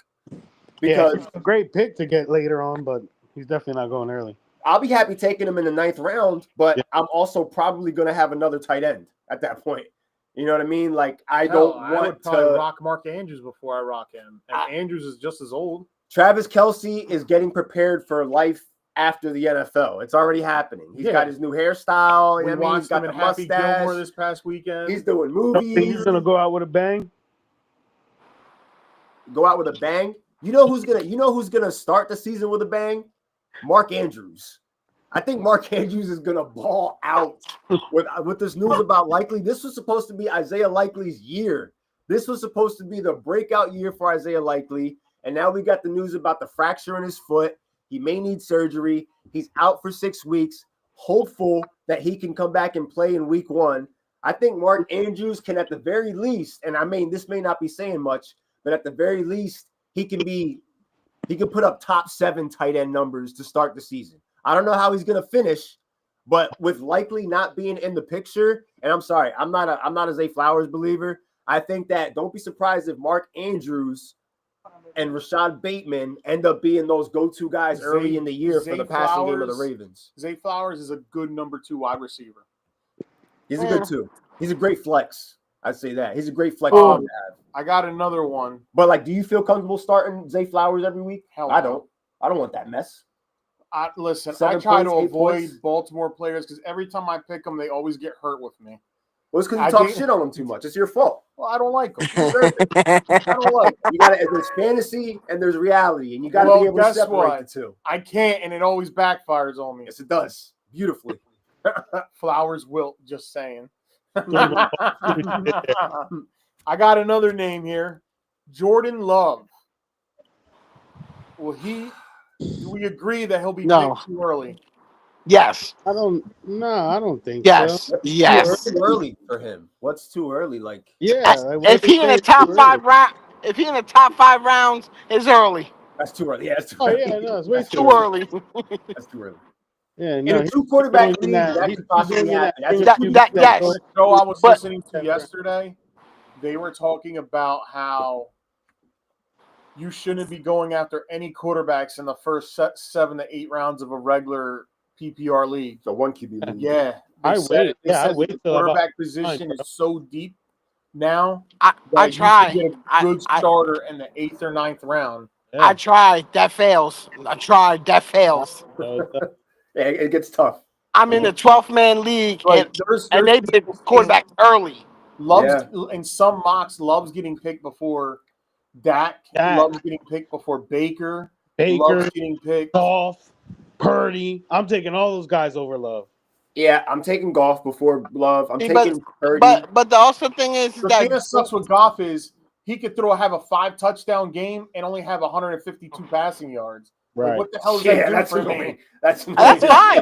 Because it's a great pick to get later on, but he's definitely not going early. I'll be happy taking him in the 9th round, but I'm also probably going to have another tight end at that point. You know what I mean? Like, I would probably rock Mark Andrews before I rock him. And Andrews is just as old. Travis Kelce is getting prepared for life after the NFL. It's already happening. He's got his new hairstyle. He's got the Happy mustache. Gilmore this past weekend. He's doing movies. He's going to go out with a bang. Go out with a bang. You know who's gonna start the season with a bang? Mark Andrews. I think Mark Andrews is gonna ball out with this news about Likely. This was supposed to be Isaiah Likely's year. This was supposed to be the breakout year for Isaiah Likely, and now we got the news about the fracture in his foot. He may need surgery. He's out for 6 weeks. Hopeful that he can come back and play in week 1. I think Mark Andrews can, at the very least, and I mean this may not be saying much, but at the very least, he can put up top 7 tight end numbers to start the season. I don't know how he's going to finish, but with Likely not being in the picture, and I'm sorry, I'm not a Zay Flowers believer. I think that don't be surprised if Mark Andrews and Rashad Bateman end up being those go-to guys early in the year for the passing game of the Ravens. Zay Flowers is a good number 2 wide receiver. He's a good 2. He's a great flex. I'd say that. He's a great flex to have. I got another one. But, like, do you feel comfortable starting Zay Flowers every week? Hell I no. don't. I don't want that mess. Listen, 7 I try points, to 8 avoid points. Baltimore players because every time I pick them, they always get hurt with me. Well, it's because you talk shit on him too much. It's your fault. Well, I don't like him. I don't like him. You gotta. There's fantasy and there's reality, and you gotta be able to separate the two. I can't, and it always backfires on me. Yes, it does. Beautifully. Flowers wilt. Just saying. I got another name here. Jordan Love. Do we agree that he'll be picked too early? Yes. I don't think so. Yes. Too early for him. What's too early? Like, if he in the top 5 round, if he in the top 5 rounds, it's early. That's too early. Yeah, it's too early. Yeah, no, it's way too early. That's too early. Yeah, no, in a 2 quarterback league, that could possibly happen. Yes. So I was listening to yesterday. They were talking about how you shouldn't be going after any quarterbacks in the first 7 to 8 rounds of a regular PPR league. So 1 QB league. Yeah. They said the quarterback position is so deep now. I tried. You get a good starter in the 8th or 9th round. Yeah. I tried. That fails. That fails. It gets tough. I'm in the 12-man league, and they pick quarterback early. In some mocks, Love's getting picked before Dak. Love's getting picked before Baker. Love's getting picked. Goff, Purdy. I'm taking all those guys over Love. Yeah, I'm taking Goff before Love. I'm taking Purdy. But the also thing is the thing that sucks with Goff is he could have a 5-touchdown game and only have 152 passing yards. Right. Like, what the hell is that doing for me? That's fine.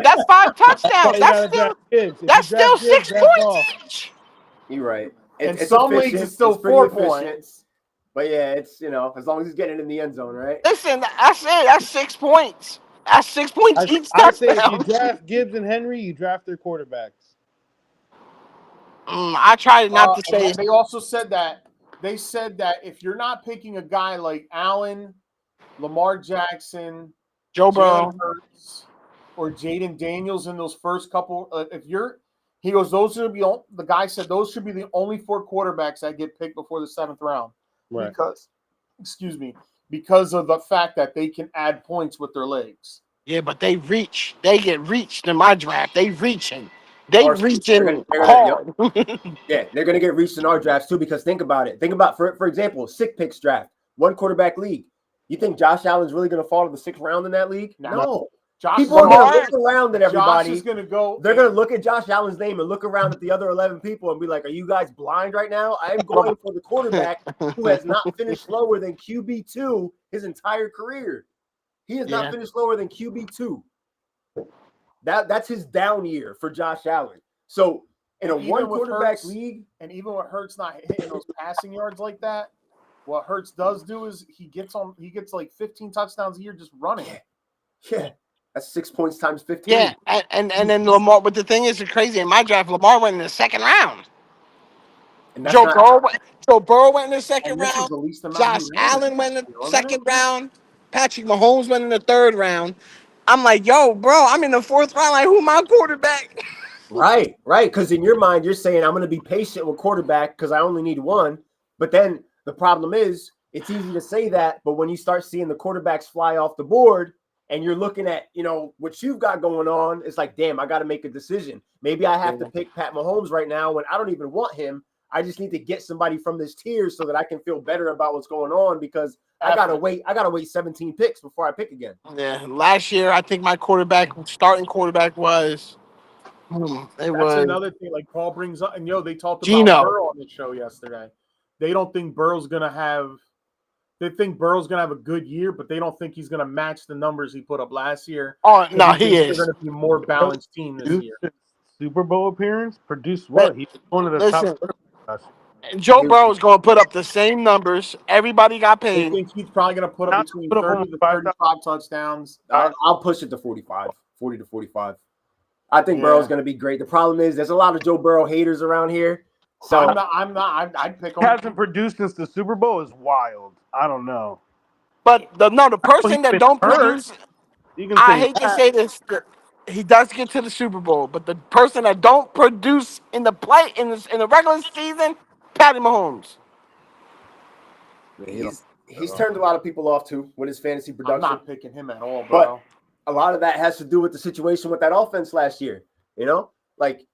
That's 5 touchdowns. That's still 6 points each. You're right. In some leagues, it's still 4 points. But yeah, it's, as long as he's getting it in the end zone, right? Listen, that's it. That's 6 points. That's 6 points each touchdown. I say if you draft Gibbs and Henry, you draft their quarterbacks. I tried not to say. They also said that. They said that if you're not picking a guy like Allen, Lamar Jackson, Joe Burrow, or Jaden Daniels in those first couple, the guy said those should be the only 4 quarterbacks that get picked before the 7th round. Right. Because of the fact that they can add points with their legs. Yeah, but they get reached in my draft. They reaching hard. Yeah, they're going to get reached in our drafts too, because think about it. For example, 6 picks draft, 1 quarterback league. You think Josh Allen's really going to fall to the 6th round in that league? No. People are going to look around at everybody. Josh is going to go. They're going to look at Josh Allen's name and look around at the other 11 people and be like, "Are you guys blind right now? I am going for the quarterback who has not finished lower than QB2 his entire career. He has not finished lower than QB2. That's his down year for Josh Allen. So in a 1 quarterback league, and even when Hurts not hitting those passing yards like that, what Hurts does do is he gets like 15 touchdowns a year just running. Yeah. That's 6 points times 15. Yeah, and then Lamar. But the thing is, it's crazy. In my draft, Lamar went in the 2nd round. Joe Burrow went in the 2nd round. Josh Allen went in the 2nd round. Patrick Mahomes went in the 3rd round. I'm like, yo, bro, I'm in the 4th round. Like, who my quarterback? Right. Because in your mind, you're saying I'm going to be patient with quarterback because I only need 1. But then the problem is, it's easy to say that, but when you start seeing the quarterbacks fly off the board and you're looking at, what you've got going on, it's like, damn, I got to make a decision. Maybe I have to pick Pat Mahomes right now when I don't even want him. I just need to get somebody from this tier so that I can feel better about what's going on because I gotta wait 17 picks before I pick again. Yeah, last year I think my starting quarterback was. That's another thing. Like Paul brings up, and they talked about Burrow on the show yesterday. They don't think Burrow's gonna have. They think Burrow's gonna have a good year, but they don't think he's gonna match the numbers he put up last year. Oh no, he is. They're gonna be a more balanced team this year. Super Bowl appearance produced what? He's one of the top. Joe Burrow is going to put up the same numbers. Everybody got paid. I think he's probably going to put up between 30 to 35 touchdowns. I'll push it to 40 to 45. I think Burrow's going to be great. The problem is there's a lot of Joe Burrow haters around here. So I'm not. I'd pick him. Hasn't produced since the Super Bowl is wild. I don't know. But the person that don't produce, I hate to say this. He does get to the Super Bowl, but the person that don't produce in the regular season, Patty Mahomes. He's turned a lot of people off too with his fantasy production. I'm not picking him at all, bro. But a lot of that has to do with the situation with that offense last year. Like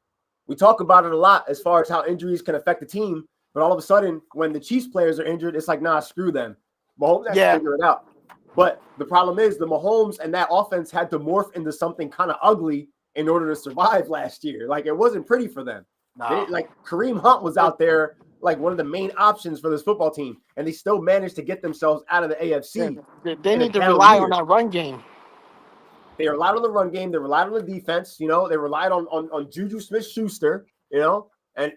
We talk about it a lot as far as how injuries can affect the team, but all of a sudden, when the Chiefs players are injured, it's like, nah, screw them. Mahomes has to figure it out. But the problem is the Mahomes and that offense had to morph into something kind of ugly in order to survive last year. Like, it wasn't pretty for them. No. Like, Kareem Hunt was out there like one of the main options for this football team, and they still managed to get themselves out of the AFC. They need to rely on that run game. They relied on the run game. They relied on the defense. You know, they relied on Juju Smith-Schuster. You know, and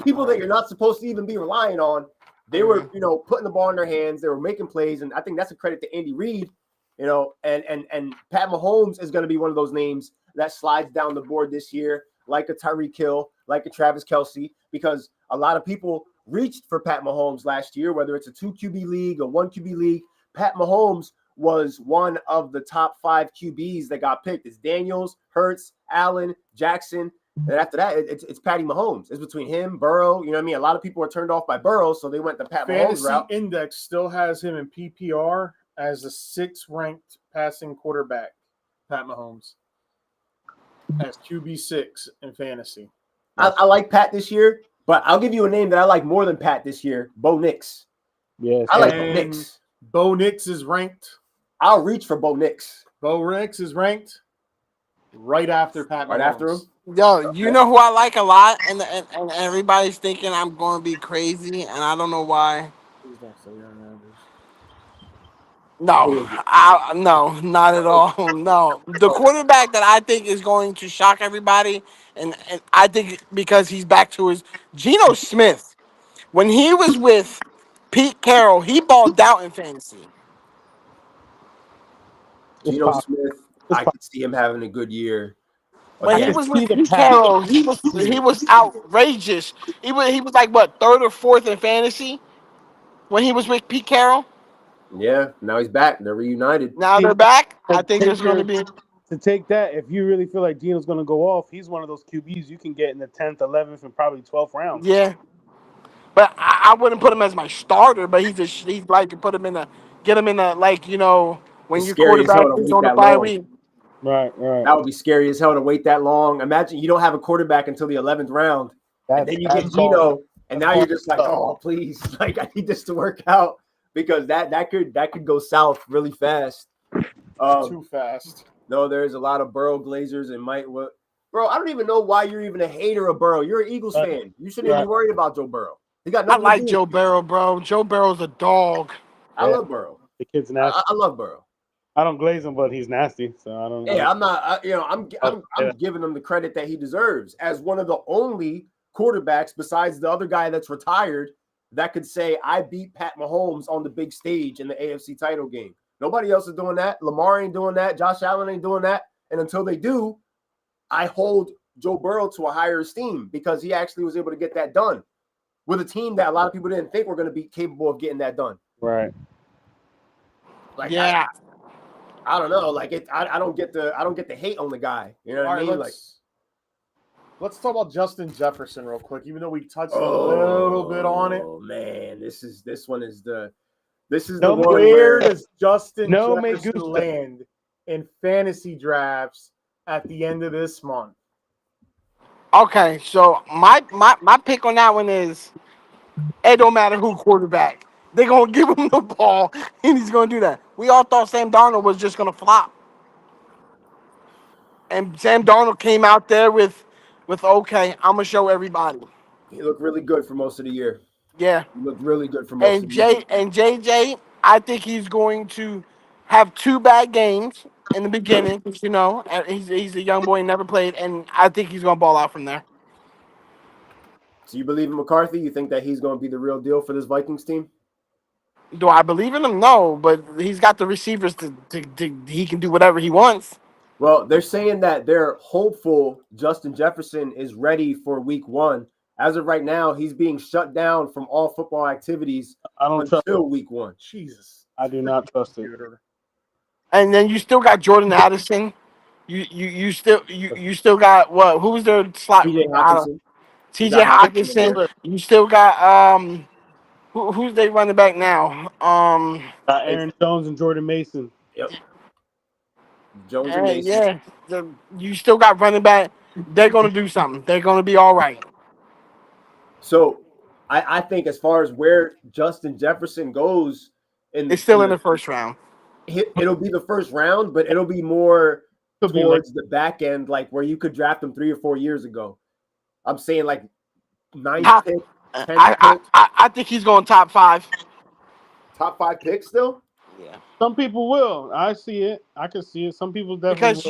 people that you're not supposed to even be relying on. They were, you know, putting the ball in their hands. They were making plays, and I think that's a credit to Andy Reid. You know, and Pat Mahomes is going to be one of those names that slides down the board this year, like a Tyreek Hill, like a Travis Kelce, because a lot of people reached for Pat Mahomes last year, whether it's a 2 QB league or 1 QB league. Pat Mahomes was one of the top 5 QBs that got picked. It's Daniels, Hurts, Allen, Jackson. And after that, it's Patty Mahomes. It's between him, Burrow. You know what I mean? A lot of people are turned off by Burrow, so they went the Pat Mahomes route. Fantasy Index still has him in PPR as the 6th ranked passing quarterback, Pat Mahomes, as QB6 in fantasy. I like Pat this year, but I'll give you a name that I like more than Pat this year, Bo Nix. Yes, I like Bo Nix. Bo Nix is ranked. I'll reach for Bo Nix. Bo Nix is ranked right after Pat Mahomes. Right after him? Yo, you know who I like a lot, and everybody's thinking I'm going to be crazy, and I don't know why. Please don't say your name. No, no, not at all. No, the quarterback that I think is going to shock everybody, and I think because he's back to his Geno Smith. When he was with Pete Carroll, he balled out in fantasy. Geno Smith, I could see him having a good year. When he was with Pete Carroll, he was outrageous. He was like what, 3rd or 4th in fantasy when he was with Pete Carroll. Yeah, now he's back. They're reunited. Now they're back. I think there's going to be to take that. If you really feel like Geno's going to go off, he's one of those QBs you can get in the 10th, 11th, and probably 12th round. Yeah, but I wouldn't put him as my starter. But he's like to put him in get him in a, like, you know, when your quarterback is on the bye week. Right. That would be scary as hell to wait that long. Imagine you don't have a quarterback until the 11th round, and then you get Geno, and now you're just like, oh, please, like, I need this to work out, because that could go south really fast. Too fast. No, there's a lot of Burrow Glazers and bro. I don't even know why you're even a hater of Burrow. You're an Eagles fan. You shouldn't even be worried about Joe Burrow. He got nothing. I like Joe Burrow, bro. Joe Burrow's a dog. I love Burrow. The kid's nasty. I love Burrow. I don't glaze him, but he's nasty. So I don't. Yeah, I'm not. I'm giving him the credit that he deserves as one of the only quarterbacks besides the other guy that's retired that could say I beat Pat Mahomes on the big stage in the AFC title game. Nobody else is doing that. Lamar ain't doing that. Josh Allen ain't doing that. And until they do, I hold Joe Burrow to a higher esteem because he actually was able to get that done with a team that a lot of people didn't think were going to be capable of getting that done. Right. Like, yeah. I don't know. Like, I don't get the hate on the guy. You know what I mean? Let's talk about Justin Jefferson real quick, even though we touched a little bit on it. Oh man, this one is the one. Where does Justin Jefferson land in fantasy drafts at the end of this month? Okay, so my pick on that one is it don't matter who quarterback. They're going to give him the ball, and he's going to do that. We all thought Sam Darnold was just going to flop. And Sam Darnold came out there with okay, I'm going to show everybody. He looked really good for most of the year. Yeah. He looked really good for most of the year. And JJ, I think he's going to have 2 bad games in the beginning. You know, he's a young boy, never played, and I think he's going to ball out from there. So you believe in McCarthy? You think that he's going to be the real deal for this Vikings team? Do I believe in him? No, but he's got the receivers to he can do whatever he wants. Well, they're saying that they're hopeful Justin Jefferson is ready for week 1. As of right now, he's being shut down from all football activities until week 1. Jesus. I do not trust it. And then you still got Jordan Addison. You still got what? Who's their slot? TJ Hawkinson. You still got who's they running back now? Aaron Jones and Jordan Mason. Yep. Jones and Mason. Yeah, you still got running back. They're going to do something. They're going to be all right. So I think as far as where Justin Jefferson goes It's in still in in the the first round. it'll be the first round, but it'll be more Could be like towards the back end, like where you could draft him 3 or 4 years ago. I'm saying like ninth Top, pick, I, 10th I, pick, I think he's going top 5. top 5 pick still. Yeah, some people will. I see it. I can see it. Some people definitely because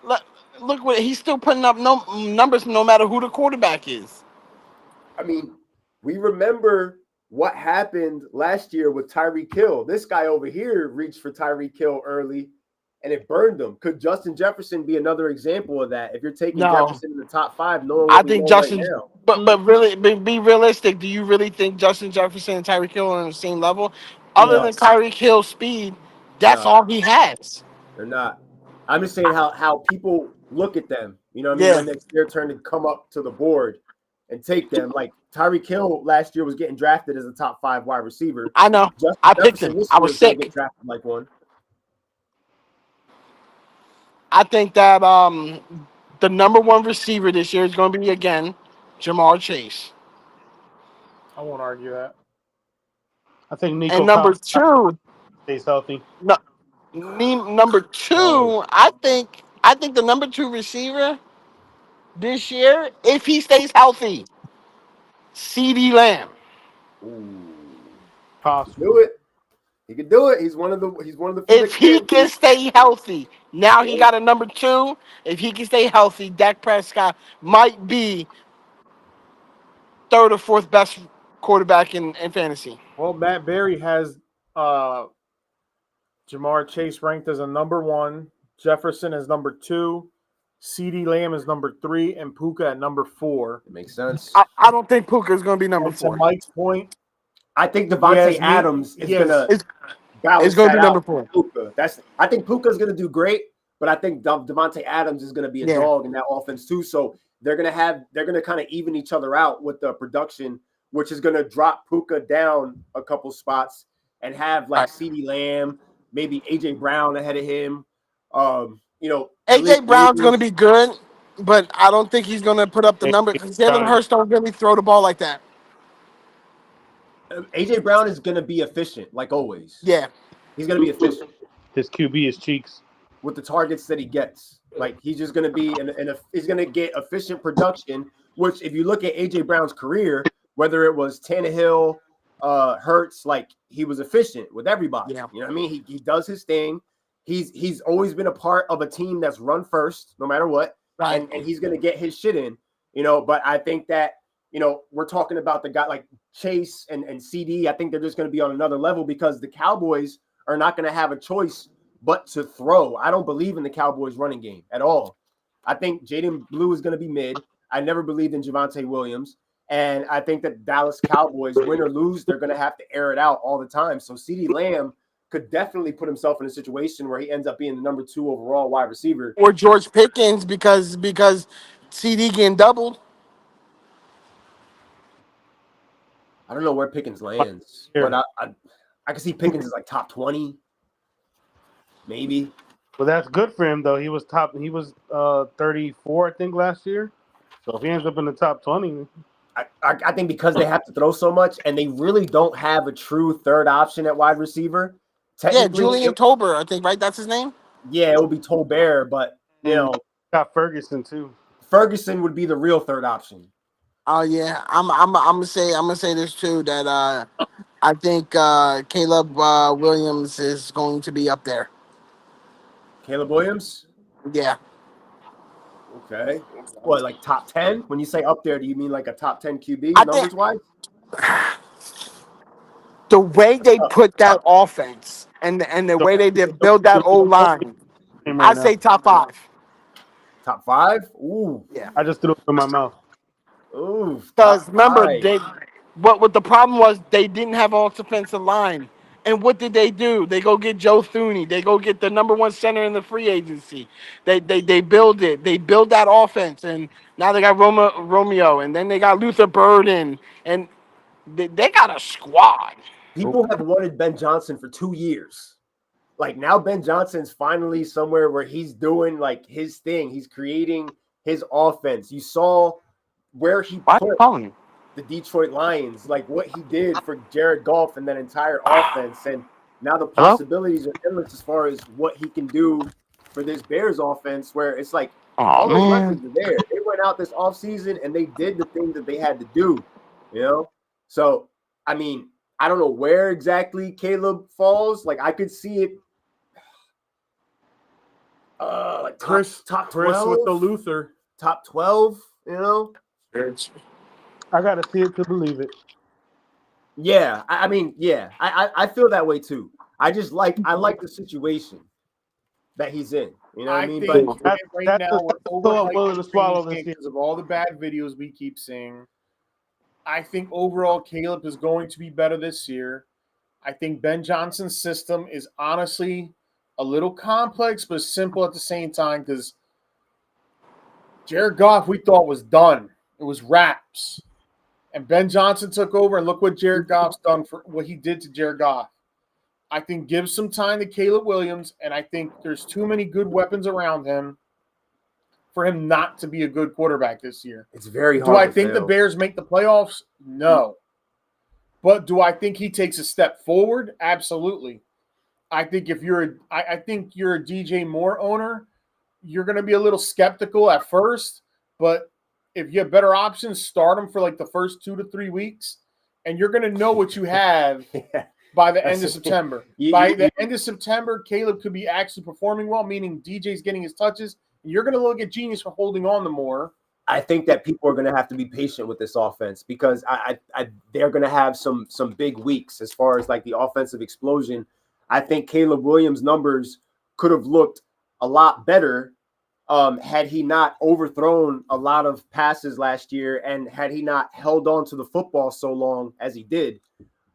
will. look, look what he's still putting up numbers no matter who the quarterback is. I mean, we remember what happened last year with Tyreek Hill. This guy over here reached for Tyreek Hill early and it burned him. Could Justin Jefferson be another example of that? If you're taking No, Jefferson in the top 5, knowing I what we think know right Justin. now. But really, be realistic. Do you really think Justin Jefferson and Tyreek Hill are on the same level? Other No, than Tyreek Hill's speed, that's no, all he has. they're not. I'm just saying how people look at them. You know what I mean? Yeah, When it's their turn to come up to the board and take them. Like Tyreek Hill last year was getting drafted as a top 5 wide receiver. I know. Justin I picked Jefferson him. this I year was is going to get sick. drafted like one. I think that the number one receiver this year is going to be again Jamar Chase, I won't argue that. I think and Nico number Collins two, stays healthy. no, number Oh, two, I think the number 2 receiver this year, if he stays healthy, CD Lamb. ooh, he could do Possible. it. He could do it. He's one of the few that If he can. can stay healthy, now he Yeah. got a number 2. If he can stay healthy, Dak Prescott might be third or fourth best quarterback in fantasy. Well, Matt Berry has uh, Jamar Chase ranked as a number 1, Jefferson as number 2, CD Lamb is number 3, and Puka at number 4. It makes sense. I don't think Puka is going to be number And to 4. Mike's point, I think he Devontae has me. Adams is He going has to It's balance going to that be number out. 4. Puka. I think Puka's going to do great, but I think Devontae Adams is going to be a Yeah. dog in that offense too. So they're going to kind of even each other out with the production, which is going to drop Puka down a couple spots and have like Right. CeeDee Lamb, maybe AJ Brown ahead of him. Malik AJ Brown's going to Willis. be good, but I don't think he's going to put up the Yeah, number he's because Jalen trying. Hurts don't really throw the ball like that. AJ Brown is going to be efficient, like always. Yeah. He's going to be efficient His QB is Cheeks. with the targets that he gets. Like he's just going to be he's going to get efficient production. Which, if you look at AJ Brown's career, whether it was Tannehill, Hurts, like he was efficient with everybody. Yeah. You know what I mean? He does his thing. He's always been a part of a team that's run first, no matter what, Right. and he's going to get his shit in. But I think that we're talking about the guy like Chase and CD. I think they're just going to be on another level because the Cowboys are not going to have a choice but to throw. I don't believe in the Cowboys running game at all. I think Jaden Blue is going to be mid. I never believed in Javonte Williams. And I think that Dallas Cowboys, win or lose, they're going to have to air it out all the time. So CeeDee Lamb could definitely put himself in a situation where he ends up being the number 2 overall wide receiver. Or George Pickens because CD getting doubled. I don't know where Pickens lands, but I can see Pickens is like top 20, maybe. Well, that's good for him though. He was 34, I think, last year. So if he ends up in the top 20, I think because they have to throw so much and they really don't have a true third option at wide receiver. Yeah, Technically, Julian Tolbert, I think, right? That's his name? it would be Tolbert, but got Ferguson too. Ferguson would be the real third option. Oh yeah. I'm gonna say this too, that I think Caleb Williams is going to be up there. Caleb Williams? Yeah. Okay. What, like top 10? When you say up there, do you mean like a top 10 QB I numbers think wise? the way they put that offense and the way they did build that old line, Right I now, say top 5. Top 5? Ooh. Yeah. I just threw it in my mouth. Ooh. Because Top remember, 5. what the problem was, they didn't have an offensive line. And what did they do? They go get Joe Thuney. They go get the number 1 center in the free agency. They build it. They build that offense, and now they got Romeo, and then they got Luther Burden, and they got a squad. People have wanted Ben Johnson for 2 years. like now Ben Johnson's finally somewhere where he's doing like his thing. He's creating his offense. You saw where he put the Detroit Lions, like what he did for Jared Goff and that entire offense. And now the possibilities are endless as far as what he can do for this Bears offense, where it's like all those weapons are there. They went out this offseason and they did the things that they had to do, you know? So, I mean, I don't know where exactly Caleb falls. Like I could see it like top 12 with the Luther. Top 12, you know? I gotta see it to believe it. Yeah, I mean, yeah, I feel that way too. I like the situation that he's in. You know what I mean? But that's now I'm willing to swallow this because of all the bad videos we keep seeing. I think overall Caleb is going to be better this year. I think Ben Johnson's system is honestly a little complex but simple at the same time because Jared Goff we thought was done. It was wraps. And Ben Johnson took over, and look what Jared Goff's done for what he did to Jared Goff. I think give some time to Caleb Williams, and I think there's too many good weapons around him for him not to be a good quarterback this year. It's very hard. Do I think the Bears make the playoffs? No. But do I think he takes a step forward? Absolutely. I think if you're a DJ Moore owner, you're going to be a little skeptical at first, but if you have better options, start him for like the first 2 to 3 weeks, and you're going to know what you have by the end of September. By the end of September, Caleb could be actually performing well, meaning DJ's getting his touches, and you're going to look at genius for holding on to Moore. I think that people are going to have to be patient with this offense because they're going to have some big weeks as far as like the offensive explosion. I think Caleb Williams' numbers could have looked a lot better had he not overthrown a lot of passes last year and had he not held on to the football so long as he did.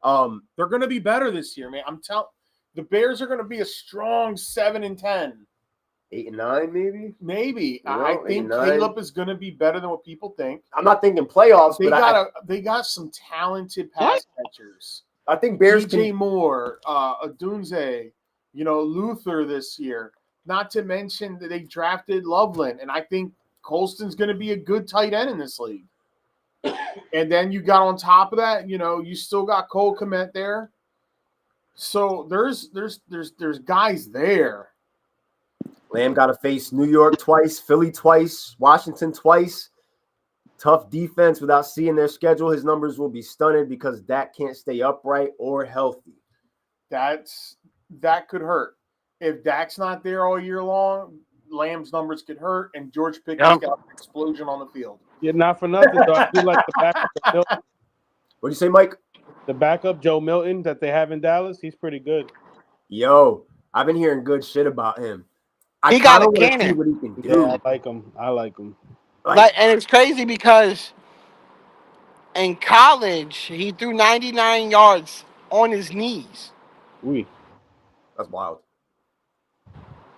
They're going to be better this year, man. I'm telling the Bears are going to be a strong 7-10. 8-9, maybe. I think Caleb is going to be better than what people think. I'm not thinking playoffs, they got some talented pass catchers. I think Bears DJ Moore, Adunze, Luther this year. Not to mention that they drafted Loveland, and I think Colston's going to be a good tight end in this league. And then you got on top of that, you still got Cole Kmet there. So there's guys there. Lamb got to face New York twice, Philly twice, Washington twice. Tough defense. Without seeing their schedule, his numbers will be stunted because Dak can't stay upright or healthy. That could hurt. If Dak's not there all year long, Lamb's numbers could hurt, and George Pickens got an explosion on the field. Yeah, not for nothing, though. I do like the backup. What do you say, Mike? The backup, Joe Milton, that they have in Dallas, he's pretty good. Yo, I've been hearing good shit about him. He got a cannon. What he can do. Yeah, I like him. And it's crazy because in college, he threw 99 yards on his knees. That's wild.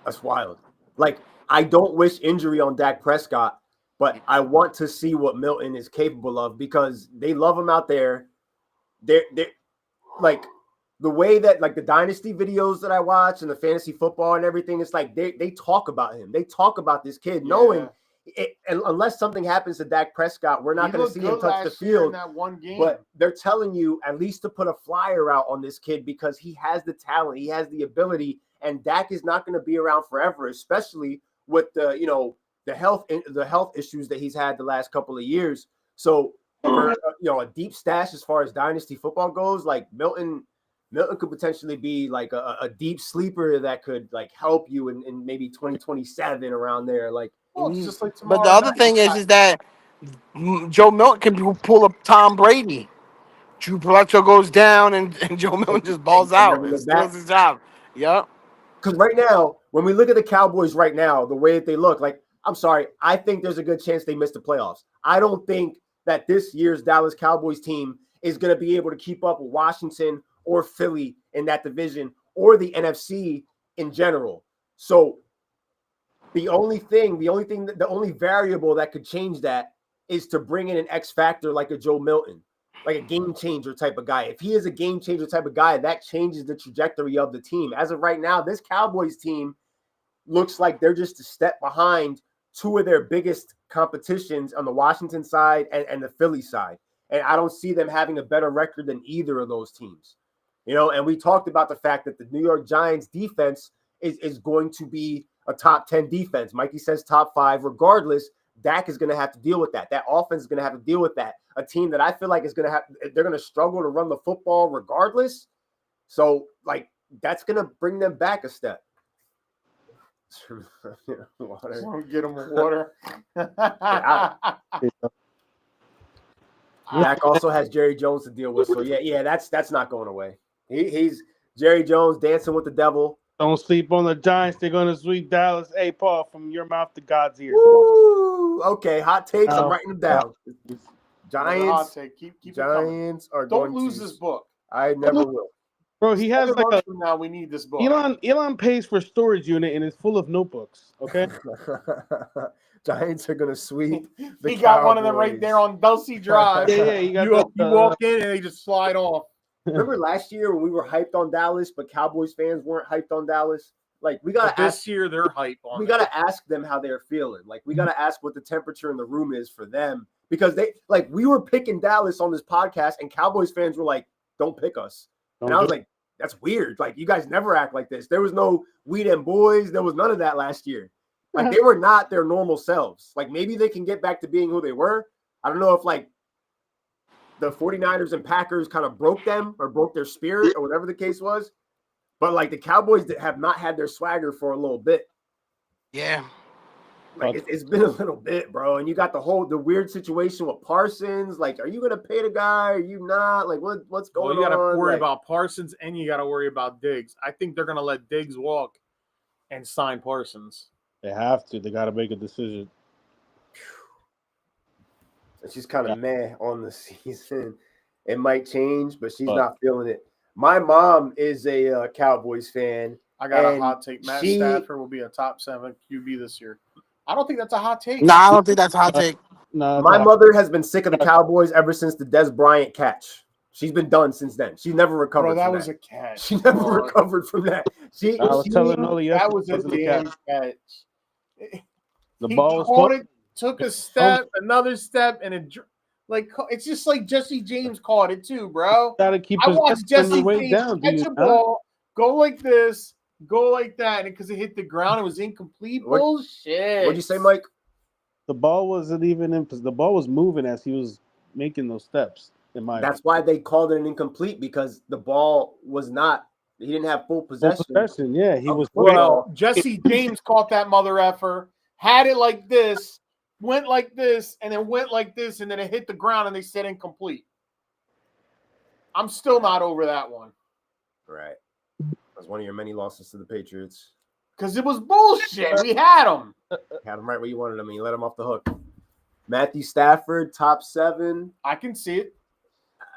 That's wild. Like, I don't wish injury on Dak Prescott, but I want to see what Milton is capable of because they love him out there. They're like the way that like the dynasty videos that I watch and the fantasy football and everything, it's like they talk about him. They talk about this kid, knowing it, and unless something happens to Dak Prescott, we're not going to see him touch the field. In that one game. But they're telling you at least to put a flyer out on this kid because he has the talent, he has the ability, and Dak is not going to be around forever, especially with the health issues that he's had the last couple of years. So for a deep stash as far as dynasty football goes, like Milton could potentially be like a deep sleeper that could like help you in maybe 2027 around there. Like, it's just like but the other thing is that Joe Milton can pull up Tom Brady. Drew Bledsoe goes down and Joe Milton just balls out and steals his job. Yep. Because right now, when we look at the Cowboys right now, the way that they look, like, I'm sorry, I think there's a good chance they miss the playoffs. I don't think that this year's Dallas Cowboys team is going to be able to keep up with Washington or Philly in that division or the NFC in general. So the only variable that could change that is to bring in an X factor like a Joe Milton. like a game changer type of guy. If he is a game changer type of guy, that changes the trajectory of the team. As of right now, this Cowboys team looks like they're just a step behind two of their biggest competitions on the Washington side and the Philly side. And I don't see them having a better record than either of those teams. And we talked about the fact that the New York Giants defense is going to be a top 10 defense. Mikey says top 5. Regardless, Dak is going to have to deal with that. That offense is going to have to deal with that. A team that I feel like they're going to struggle to run the football regardless. So, like, that's going to bring them back a step. Water. Get them water. Dak also has Jerry Jones to deal with. So, yeah, that's not going away. He's Jerry Jones dancing with the devil. Don't sleep on the Giants. They're going to sweep Dallas. Hey, Paul, from your mouth to God's ears. Woo! Okay, hot takes. I'm writing them down. Giants. Hot take. Keep Giants are Don't going lose to, this book. I never will. Bro, he has like from now. We need this book. Elon pays for storage unit and it's full of notebooks. Okay. Giants are going to sweep. He got one of them right there on Dulcie Drive. Yeah. You walk in and they just slide off. Remember last year when we were hyped on Dallas, but Cowboys fans weren't hyped on Dallas? Like, we got to ask. This year, they're hyped on We got to ask them how they're feeling. Like, we got to ask what the temperature in the room is for them. Because we were picking Dallas on this podcast, and Cowboys fans were like, don't pick us. And I was like, that's weird. Like, you guys never act like this. There was no we them boys. There was none of that last year. Like, they were not their normal selves. Like, maybe they can get back to being who they were. I don't know if, like, the 49ers and Packers kind of broke them or broke their spirit or whatever the case was. But, like, the Cowboys that have not had their swagger for a little bit. Yeah. Like, it's been a little bit, bro. And you got the weird situation with Parsons. Like, are you going to pay the guy? Are you not? Like, what's going on? You got to worry about Parsons and you got to worry about Diggs. I think they're going to let Diggs walk and sign Parsons. They have to. They got to make a decision. She's kind of meh on the season. It might change, but she's not feeling it. My mom is a Cowboys fan. I got a hot take. Matt Stafford will be a top 7 QB this year. I don't think that's a hot take. No, I don't think that's a hot take. No, my mother has been sick of the Cowboys ever since the Des Bryant catch. She's been done since then. She's never recovered. Bro, that from was that. A catch. She never recovered from that. I was telling Oli that was a damn catch. The ball was caught. Took a step, another step, and it's just like Jesse James caught it too, bro. Gotta keep I watched Jesse James down, catch a ball, go like this, go like that, and because it hit the ground, it was incomplete. Bullshit. What'd you say, Mike? The ball wasn't even in. The ball was moving as he was making those steps. That's why they called it an incomplete, because the ball was not. He didn't have full possession. Yeah, he was. Well, Jesse James caught that mother effer, had it like this, went like this, and then went like this, and then it hit the ground, and they said incomplete. I'm still not over that one. Right. That's one of your many losses to the Patriots. Because it was bullshit. We had them. Had them right where you wanted them, and you let them off the hook. Matthew Stafford, top 7. I can see it.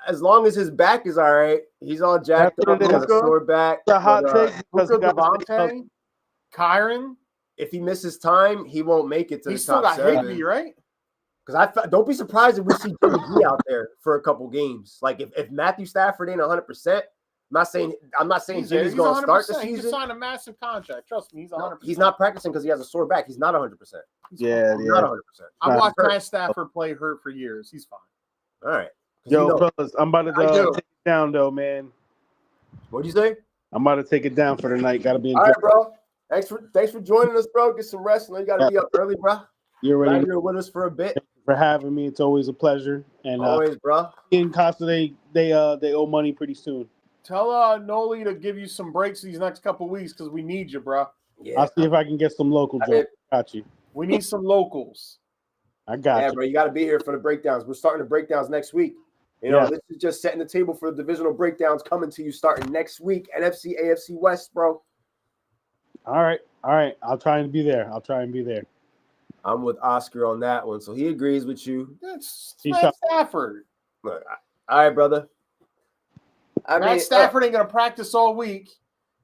As long as his back is all right. He's all jacked up. He's got a sore back. The hot take because Devontae, Kyron. If he misses time, he won't make it to the top 7. He still got Higbee, right? Because don't be surprised if we see Jimmy G out there for a couple games. Like if Matthew Stafford ain't 100%, I'm not saying Jimmy's going to start the season. He just signed a massive contract. Trust me, he's 100%. He's not practicing because he has a sore back. He's not 100%. He's not 100%. I watched Matt Stafford play hurt for years. He's fine. All right. Yo, fellas, I'm about to take it down, though, man. What'd you say? I'm about to take it down for the night. Got to be in. All right, bro. Thanks for joining us, bro. Get some rest. I know you got to be up early, bro. You're ready. You're with us for a bit. Thank you for having me. It's always a pleasure. And always, bro. In Costa, they owe money pretty soon. Tell Noli to give you some breaks these next couple weeks because we need you, bro. Yeah. I'll see if I can get some local jokes. Got you. We need some locals. I got you. Yeah, bro. You got to be here for the breakdowns. We're starting the breakdowns next week. This is just setting the table for the divisional breakdowns coming to you starting next week. NFC, AFC West, bro. All right. I'll try and be there. I'm with Oscar on that one, so he agrees with you. That's Matt Stafford. Look, all right, brother. Matt Stafford ain't going to practice all week,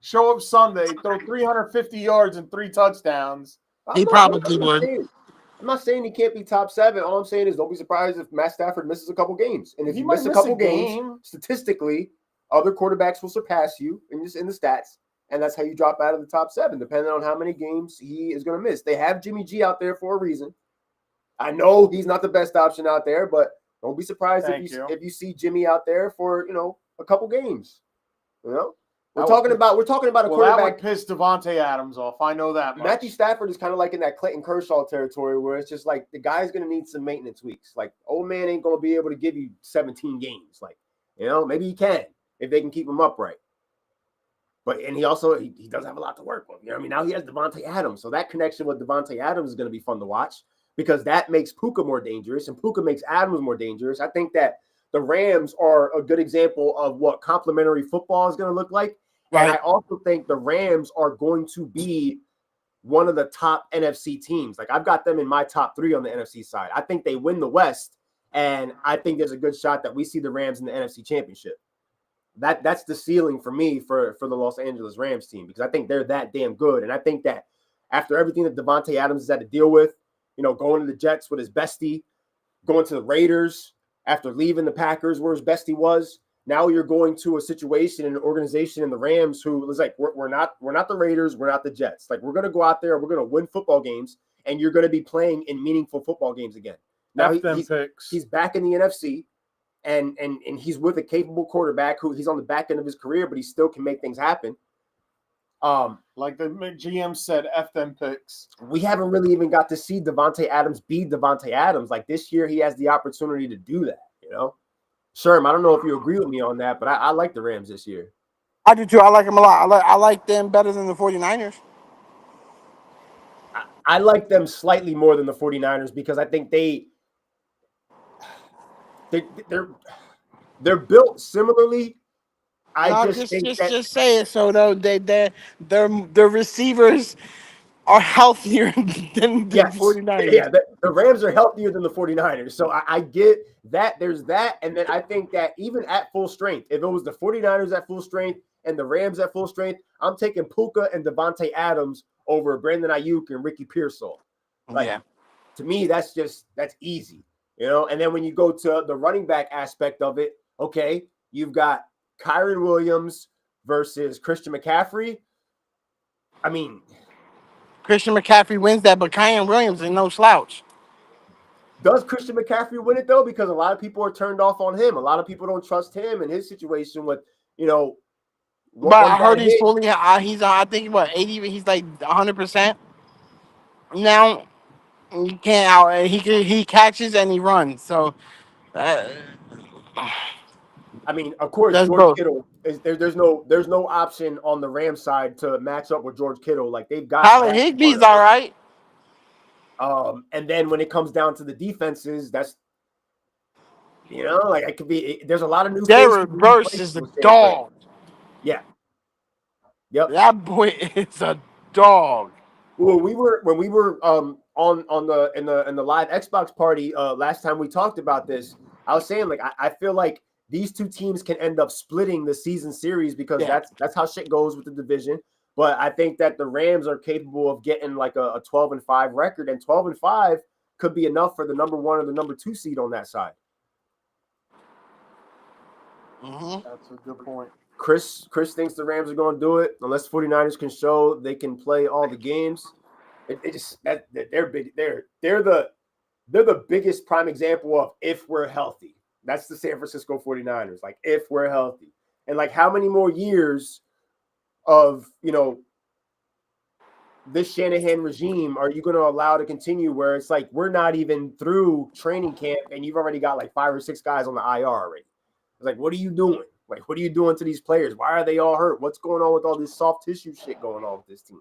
show up Sunday, throw 350 yards and 3 touchdowns. He probably would. I'm not saying he can't be top 7. All I'm saying is don't be surprised if Matt Stafford misses a couple games. And if you miss a couple games, statistically, other quarterbacks will surpass you in the stats. And that's how you drop out of the top 7, depending on how many games he is going to miss. They have Jimmy G out there for a reason. I know he's not the best option out there, but don't be surprised if you see Jimmy out there for, a couple games. We're talking about a quarterback. That would piss Devontae Adams off. I know that much. Matthew Stafford is kind of like in that Clayton Kershaw territory where it's just like the guy's going to need some maintenance weeks. Like, old man ain't going to be able to give you 17 games. Like, maybe he can if they can keep him upright. But and he also he does have a lot to work with. Now he has Devontae Adams. So that connection with Devontae Adams is going to be fun to watch because that makes Puka more dangerous and Puka makes Adams more dangerous. I think that the Rams are a good example of what complementary football is going to look like. Right. And I also think the Rams are going to be one of the top NFC teams. Like, I've got them in my top 3 on the NFC side. I think they win the West, and I think there's a good shot that we see the Rams in the NFC Championship. That's the ceiling for me for the Los Angeles Rams team because I think they're that damn good. And I think that after everything that Devontae Adams has had to deal with, going to the Jets with his bestie, going to the Raiders after leaving the Packers where his bestie was, now you're going to a situation and an organization in the Rams who is like, we're not the Raiders, we're not the Jets. Like, we're going to go out there, we're going to win football games, and you're going to be playing in meaningful football games again. Now he's back in the NFC, and he's with a capable quarterback who he's on the back end of his career, but he still can make things happen. Like the GM said, F them picks. We haven't really even got to see Devontae Adams be Devontae Adams. Like, this year, he has the opportunity to do that, Sherm, I don't know if you agree with me on that, but I like the Rams this year. I do too. I like them a lot. I like them better than the 49ers. I like them slightly more than the 49ers because I think they're built similarly. Just say it so though. Their receivers are healthier than the 49ers. Yeah, the Rams are healthier than the 49ers. So I get that. There's that. And then I think that even at full strength, if it was the 49ers at full strength and the Rams at full strength, I'm taking Puka and Devontae Adams over Brandon Ayuk and Ricky Pearsall. To me, that's easy, And then when you go to the running back aspect of it, okay, you've got Kyron Williams versus Christian McCaffrey. I mean, Christian McCaffrey wins that, but Kyron Williams is no slouch. Does Christian McCaffrey win it, though? Because a lot of people are turned off on him. A lot of people don't trust him and his situation with, But I heard he's fully, I think, 80, he's like 100%. Now, you can't out, he catches and he runs. So, I mean, of course, George Kittle is there's no option on the Rams side to match up with George Kittle. Like, they've got Tyler Higbee's all right. And then when it comes down to the defenses, that's like it could be. There's a lot of new. Derrick Burks is a dog. Yeah. Yep. That boy is a dog. When we were on the live Xbox party last time we talked about this, I was saying, like, I feel like these two teams can end up splitting the season series because that's how shit goes with the division. But I think that the Rams are capable of getting like a 12-5 record, and 12-5 could be enough for the number 1 or the number 2 seed on that side. Mm-hmm. That's a good point. Chris thinks the Rams are going to do it unless 49ers can show they can play all the games. They're big. They're the biggest prime example of if we're healthy. That's the San Francisco 49ers. Like, if we're healthy. And like, how many more years of, this Shanahan regime are you going to allow to continue where it's like we're not even through training camp and you've already got like 5 or 6 guys on the IR already? It's like, what are you doing? Like, what are you doing to these players? Why are they all hurt? What's going on with all this soft tissue shit going on with this team?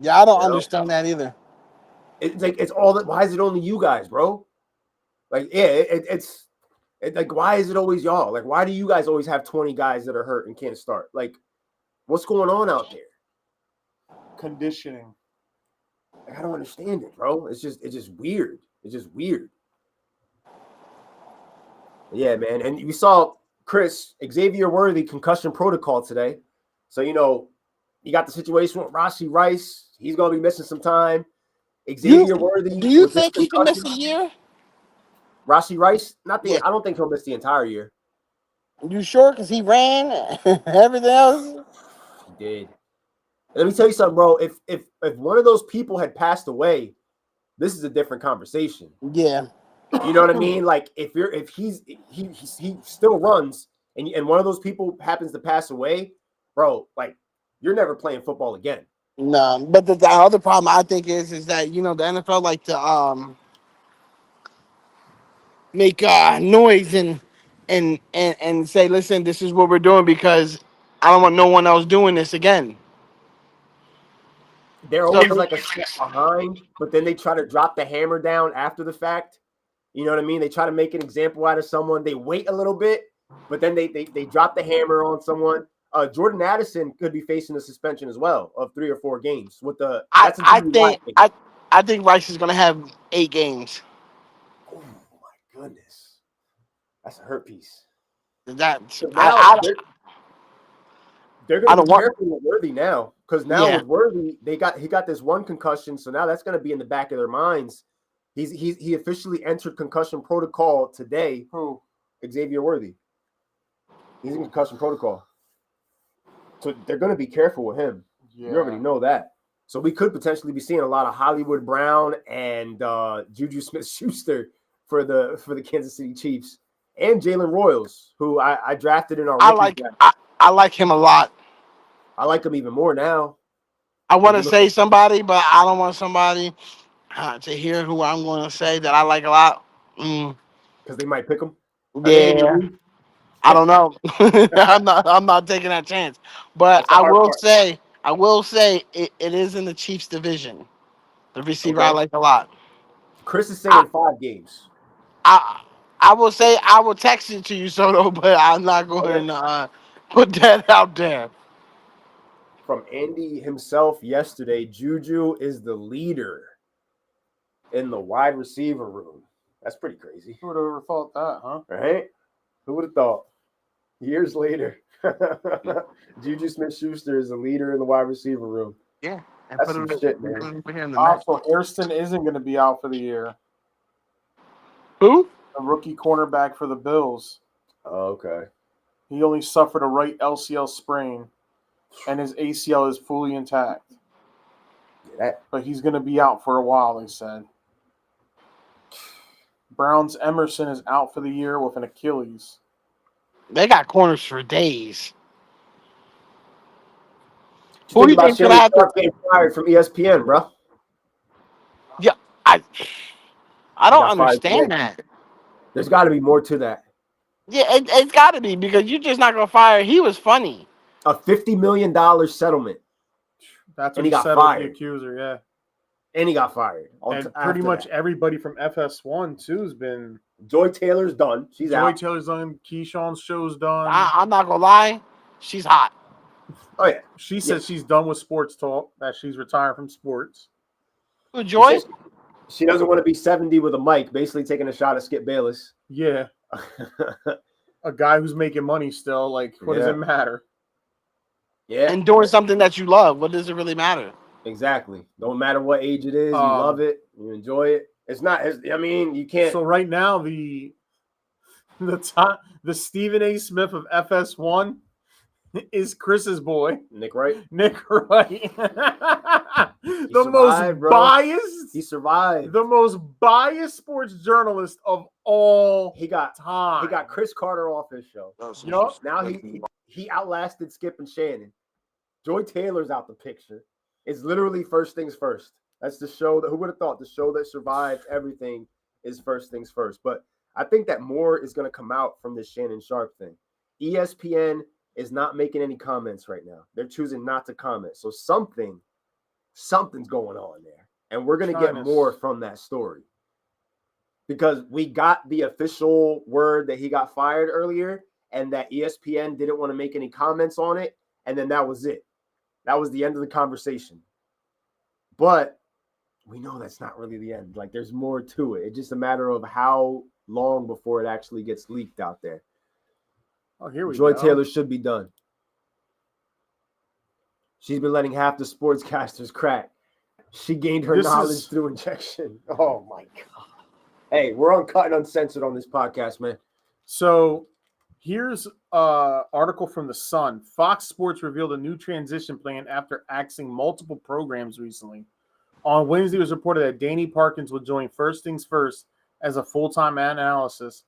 Yeah, I don't understand that either. It's like, it's all that. Why is it only you guys, bro? Like, yeah, it's like, why is it always y'all? Like, why do you guys always have 20 guys that are hurt and can't start? Like, what's going on out there? Conditioning. Like, I don't understand it, bro. It's just weird. It's just weird. Yeah, man. And we saw Chris Xavier Worthy concussion protocol today. So, you got the situation with Rashee Rice. He's going to be missing some time. Xavier Worthy Do you with this think he can miss concussion. a year? Rashi Rice, Yeah. I don't think he'll miss the entire year. You sure? Because he ran everything else. He did. Let me tell you something, bro. If one of those people had passed away, this is a different conversation. Yeah. You know what I mean? Like if he still runs and one of those people happens to pass away, bro, like you're never playing football again. No, but the other problem I think is that the NFL like to make noise and say, listen, this is what we're doing because I don't want no one else doing this again. They're So always like a step behind, but then they try to drop the hammer down after the fact. You know what I mean? They try to make an example out of someone. They wait a little bit, but then they drop the hammer on someone. Jordan Addison could be facing a suspension as well of 3 or 4 games. That's a DUI thing. I think Rice is gonna have 8 games. Oh my goodness, that's a hurt piece. That So now they're I going to don't be want. careful with Worthy now, because now Yeah. with Worthy, he got this one concussion, so now that's going to be in the back of their minds. He officially entered concussion protocol today. Who? Xavier Worthy. He's in concussion protocol, so they're going to be careful with him. Yeah. You already know that. So we could potentially be seeing a lot of Hollywood Brown and Juju Smith-Schuster for the Kansas City Chiefs, and Jalen Royals, who I drafted in our rookie draft. I like him a lot. I like him even more now. I want to say somebody, but I don't want somebody to hear who I'm going to say that I like a lot. Because they might pick him. Yeah, I don't know. I'm not taking that chance. But I will say it is in the Chiefs division. The receiver I like a lot. Chris is saying 5 games. I will say I will text it to you, Soto, but I'm not going to put that out there. From Andy himself yesterday, Juju is the leader in the wide receiver room. That's pretty crazy. Who would have ever thought that, huh? Right? Who would have thought? Years later, Juju Smith-Schuster is the leader in the wide receiver room. Yeah. That's some shit, man. Also, Hairston isn't going to be out for the year. Who? A rookie cornerback for the Bills. Oh, okay. He only suffered a right LCL sprain, and his ACL is fully intact. But he's going to be out for a while, they said. Browns Emerson is out for the year with an Achilles. They got corners for days. Who do you think gonna have to get fired from ESPN, bro? Yeah, I don't understand that. There's got to be more to that. Yeah, it's got to be because you're just not gonna fire. He was funny. A $50 million settlement. That's when he got fired. The accuser, yeah. And he got fired. And pretty much everybody from FS1 too has been. Joy Taylor's done. She's out. Joy Taylor's done. Keyshawn's show's done. I'm not gonna lie, she's hot. Oh yeah, she says she's done with sports talk. That she's retiring from sports. Who, Joy? She doesn't want to be 70 with a mic, basically taking a shot at Skip Bayless. Yeah. A guy who's making money still. Like, what does it matter? Yeah. And doing something that you love. What does it really matter? Exactly. Don't matter what age it is. You love it. You enjoy it. It's not. I mean, you can't. So right now, the Stephen A. Smith of FS1 is Chris's boy, Nick Wright. Nick Wright. Biased. He survived. The most biased sports journalist of all time. He got Chris Carter off his show. Yep. Now he outlasted Skip and Shannon. Joy Taylor's out the picture. It's literally first things first. That's the show that, who would have thought, the show that survived everything is first things first. But I think that more is going to come out from this Shannon Sharpe thing. ESPN is not making any comments right now. They're choosing not to comment. So something's going on there. And we're going to get more from that story. Because we got the official word that he got fired earlier and that ESPN didn't want to make any comments on it. And then that was it. That was the end of the conversation. But we know that's not really the end. Like, there's more to it. It's just a matter of how long before it actually gets leaked out there. Oh, here we go. Joy go. Taylor should be done. She's been letting half the sportscasters crack. She gained her This knowledge is- through injection. Oh my god. Hey, we're uncut and uncensored on this podcast, man. So here's an article from The Sun. Fox Sports revealed a new transition plan after axing multiple programs recently. On Wednesday, it was reported that Danny Parkins will join First Things First as a full-time analyst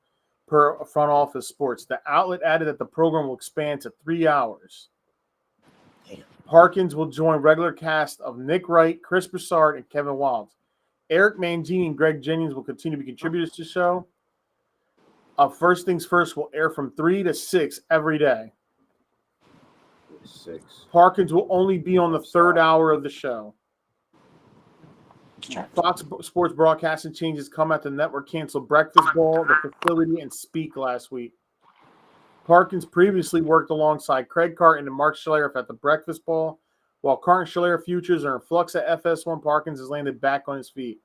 per Front Office Sports. The outlet added that the program will expand to 3 hours. Damn. Parkins will join regular cast of Nick Wright, Chris Broussard, and Kevin Wildes. Eric Mangini and Greg Jennings will continue to be contributors to the show. First Things First will air from 3 to 6 every day. 6. Parkins will only be on the third hour of the show. Fox Sports broadcasting changes come after the network canceled Breakfast Ball, The Facility, and Speak last week. Parkins previously worked alongside Craig Carton and Mark Schlereth at the Breakfast Ball. While Carton Schlereth futures are in flux at FS1, Parkins has landed back on his feet.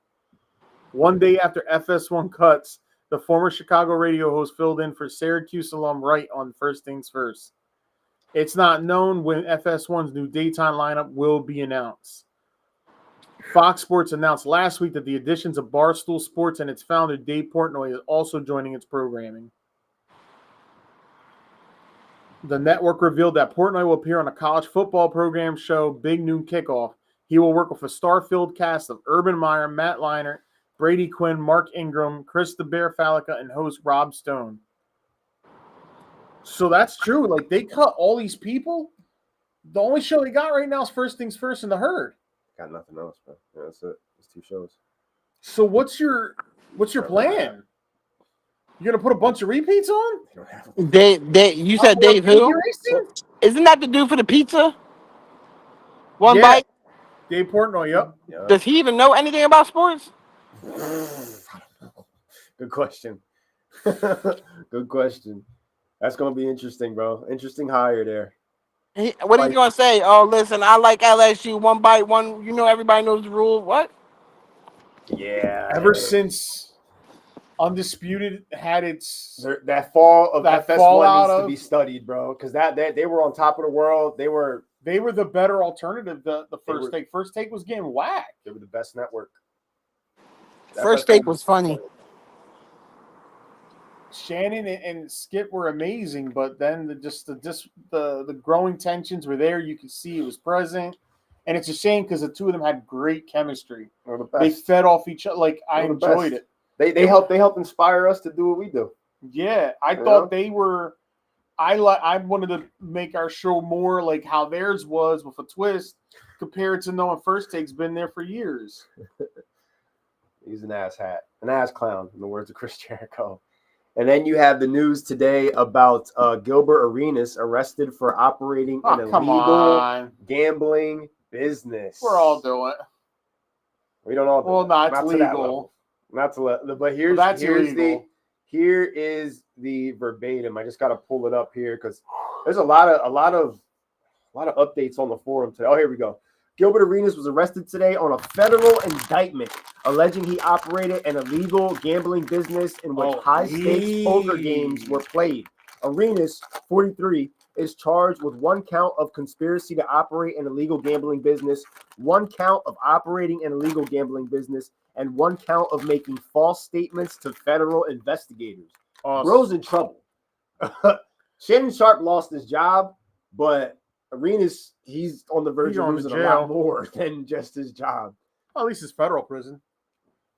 One day after FS1 cuts, the former Chicago radio host filled in for Syracuse alum Wright on First Things First. It's not known when FS1's new daytime lineup will be announced. Fox Sports announced last week that the additions of Barstool Sports and its founder, Dave Portnoy, is also joining its programming. The network revealed that Portnoy will appear on a college football program show, Big Noon Kickoff. He will work with a star-filled cast of Urban Meyer, Matt Leinart, Brady Quinn, Mark Ingram, Chris the Bear Falica, and host Rob Stone. So that's true. Like, they cut all these people. The only show they got right now is First Things First and The Herd. Got nothing else, bro. Yeah, that's it. It's 2 shows. So what's your plan? You're gonna put a bunch of repeats on? You said Dave who? Isn't that the dude for the pizza? One bite? Dave Portnoy, yep. Yeah. Does he even know anything about sports? Good question. Good question. That's gonna be interesting, bro. Interesting hire there. What are you gonna say? Oh, listen, I like LSU. One bite, one. You know, everybody knows the rule. What? Yeah. Ever since Undisputed had its that fall of that FS1 fallout needs to be studied, bro, because that they were on top of the world. They were the better alternative. The First Take was getting whacked. They were the best network. First Take was funny. Shannon and Skip were amazing, but then the growing tensions were there. You could see it was present, and it's a shame because the two of them had great chemistry. They fed off each other. Like, I enjoyed it. They helped inspire us to do what we do. Yeah, I thought they were. I wanted to make our show more like how theirs was with a twist, compared to knowing First Take's been there for years. He's an ass clown, in the words of Chris Jericho. And then you have the news today about Gilbert Arenas arrested for operating an illegal gambling business. We're all doing it. We don't all do it. Well, no, it's legal. Not to let, but here is the verbatim. I just got to pull it up here because there's a lot of updates on the forum today. Oh, here we go. Gilbert Arenas was arrested today on a federal indictment alleging he operated an illegal gambling business in which high-stakes poker games were played. Arenas, 43, is charged with 1 count of conspiracy to operate an illegal gambling business, 1 count of operating an illegal gambling business, and 1 count of making false statements to federal investigators. Bro's in trouble. Shannon Sharp lost his job, but Arenas, he's on the verge of losing a lot more than just his job. Well, at least it's federal prison.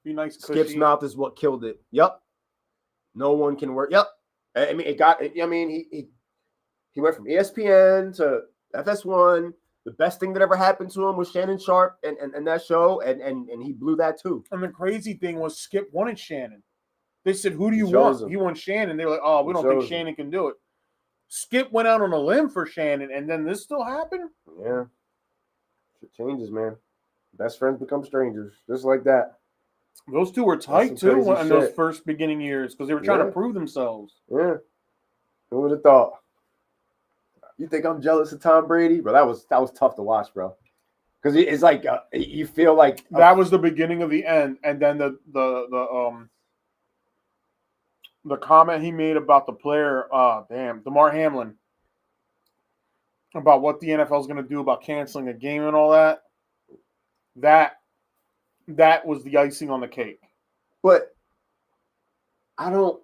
Be nice. Skip's mouth is what killed it. Yep. No one can work. Yep. I mean, he went from ESPN to FS1. The best thing that ever happened to him was Shannon Sharp and that show, and he blew that too. And the crazy thing was Skip wanted Shannon. They said, "Who do you want?" He wants Shannon. They were like, "Oh, we don't think Shannon can do it." Skip went out on a limb for Shannon, and then this still happened? Yeah. Shit changes, man. Best friends become strangers, just like that. Those two were tight, too, in those first beginning years, because they were trying to prove themselves. Yeah. Who would have thought? You think I'm jealous of Tom Brady? Bro, that was tough to watch, bro. Because it's like, you feel like... that was the beginning of the end, and then the comment he made about the player, Damar Hamlin, about what the NFL is going to do about canceling a game and all that. That that was the icing on the cake. But I don't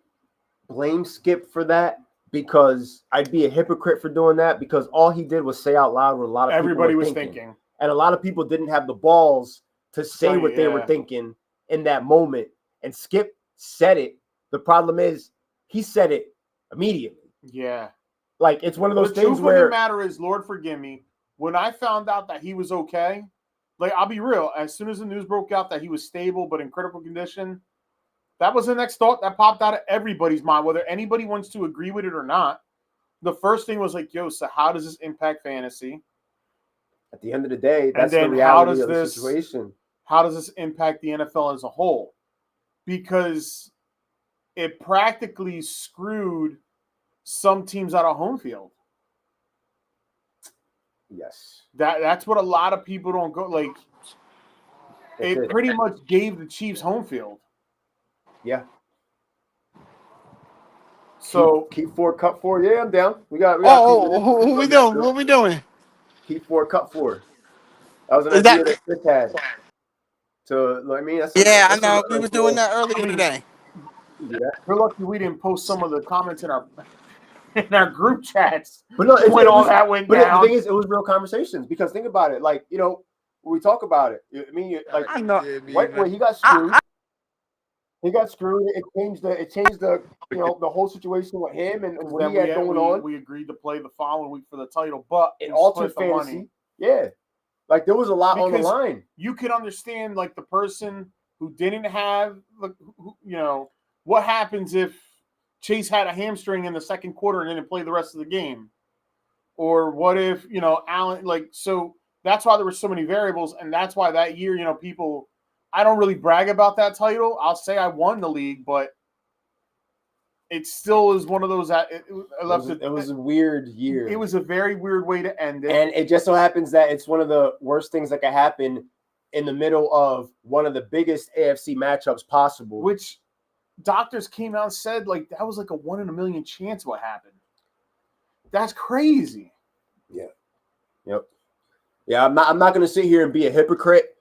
blame Skip for that because I'd be a hypocrite for doing that because all he did was say out loud what a lot of Everybody people were was thinking. And a lot of people didn't have the balls to say what they were thinking in that moment. And Skip said it. The problem is he said it immediately. Yeah. Like, it's one of those things where... The truth of the matter is, Lord forgive me, when I found out that he was okay, like, I'll be real, as soon as the news broke out that he was stable but in critical condition, that was the next thought that popped out of everybody's mind, whether anybody wants to agree with it or not. The first thing was like, yo, so how does this impact fantasy? At the end of the day, that's the reality of the situation. How does this impact the NFL as a whole? Because it practically screwed some teams out of home field. Yes. That's what a lot of people don't go, like, it pretty much gave the Chiefs home field. Yeah. So keep 4, cut 4. Yeah, I'm down. We got who we doing? What we doing? Keep 4, cut 4. That was an idea that Chris had. So, I mean, I know. We was doing that earlier today. We're lucky we didn't post some of the comments in our group chats. But no, when all that went down. But the thing is, it was real conversations because think about it. Like, you know, when we talk about it, I mean, like, I know. When he got screwed. He got screwed. It changed the you know, the whole situation with him and what he had going on. We agreed to play the following week for the title, but it altered fantasy. Yeah, like there was a lot on the line. You could understand like the person who didn't have you know, what happens if Chase had a hamstring in the second quarter and didn't play the rest of the game, or what if, you know, Allen, like, so that's why there were so many variables, and that's why that year, you know, people. I don't really brag about that title. I'll say I won the league, but it still is one of those that it was a weird year. It was a very weird way to end it. And it just so happens that it's one of the worst things that could happen in the middle of one of the biggest AFC matchups possible. Which doctors came out and said, like, that was like a 1 in a million chance what happened. That's crazy. Yeah. Yep. Yeah, I'm not going to sit here and be a hypocrite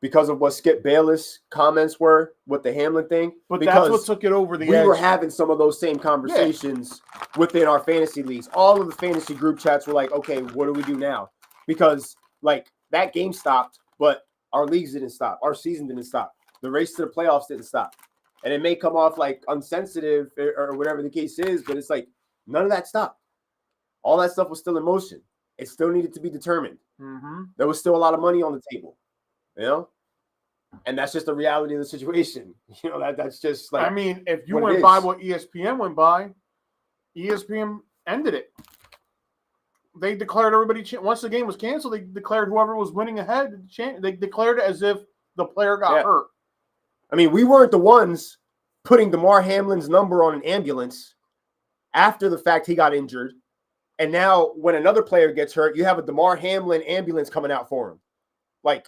because of what Skip Bayless' comments were with the Hamlin thing. But that's what took it over the edge. We were having some of those same conversations within our fantasy leagues. All of the fantasy group chats were like, okay, what do we do now? Because, like, that game stopped, but our leagues didn't stop. Our season didn't stop. The race to the playoffs didn't stop. And it may come off like unsensitive or whatever the case is, but it's like none of that stopped. All that stuff was still in motion. It still needed to be determined. Mm-hmm. There was still a lot of money on the table. You know, and that's just the reality of the situation. You know, that's just like. I mean, if you went by what ESPN went by, ESPN ended it. They declared everybody once the game was canceled. They declared whoever was winning ahead. They declared it as if the player got hurt. I mean, we weren't the ones putting Damar Hamlin's number on an ambulance after the fact he got injured, and now when another player gets hurt, you have a Damar Hamlin ambulance coming out for him, like.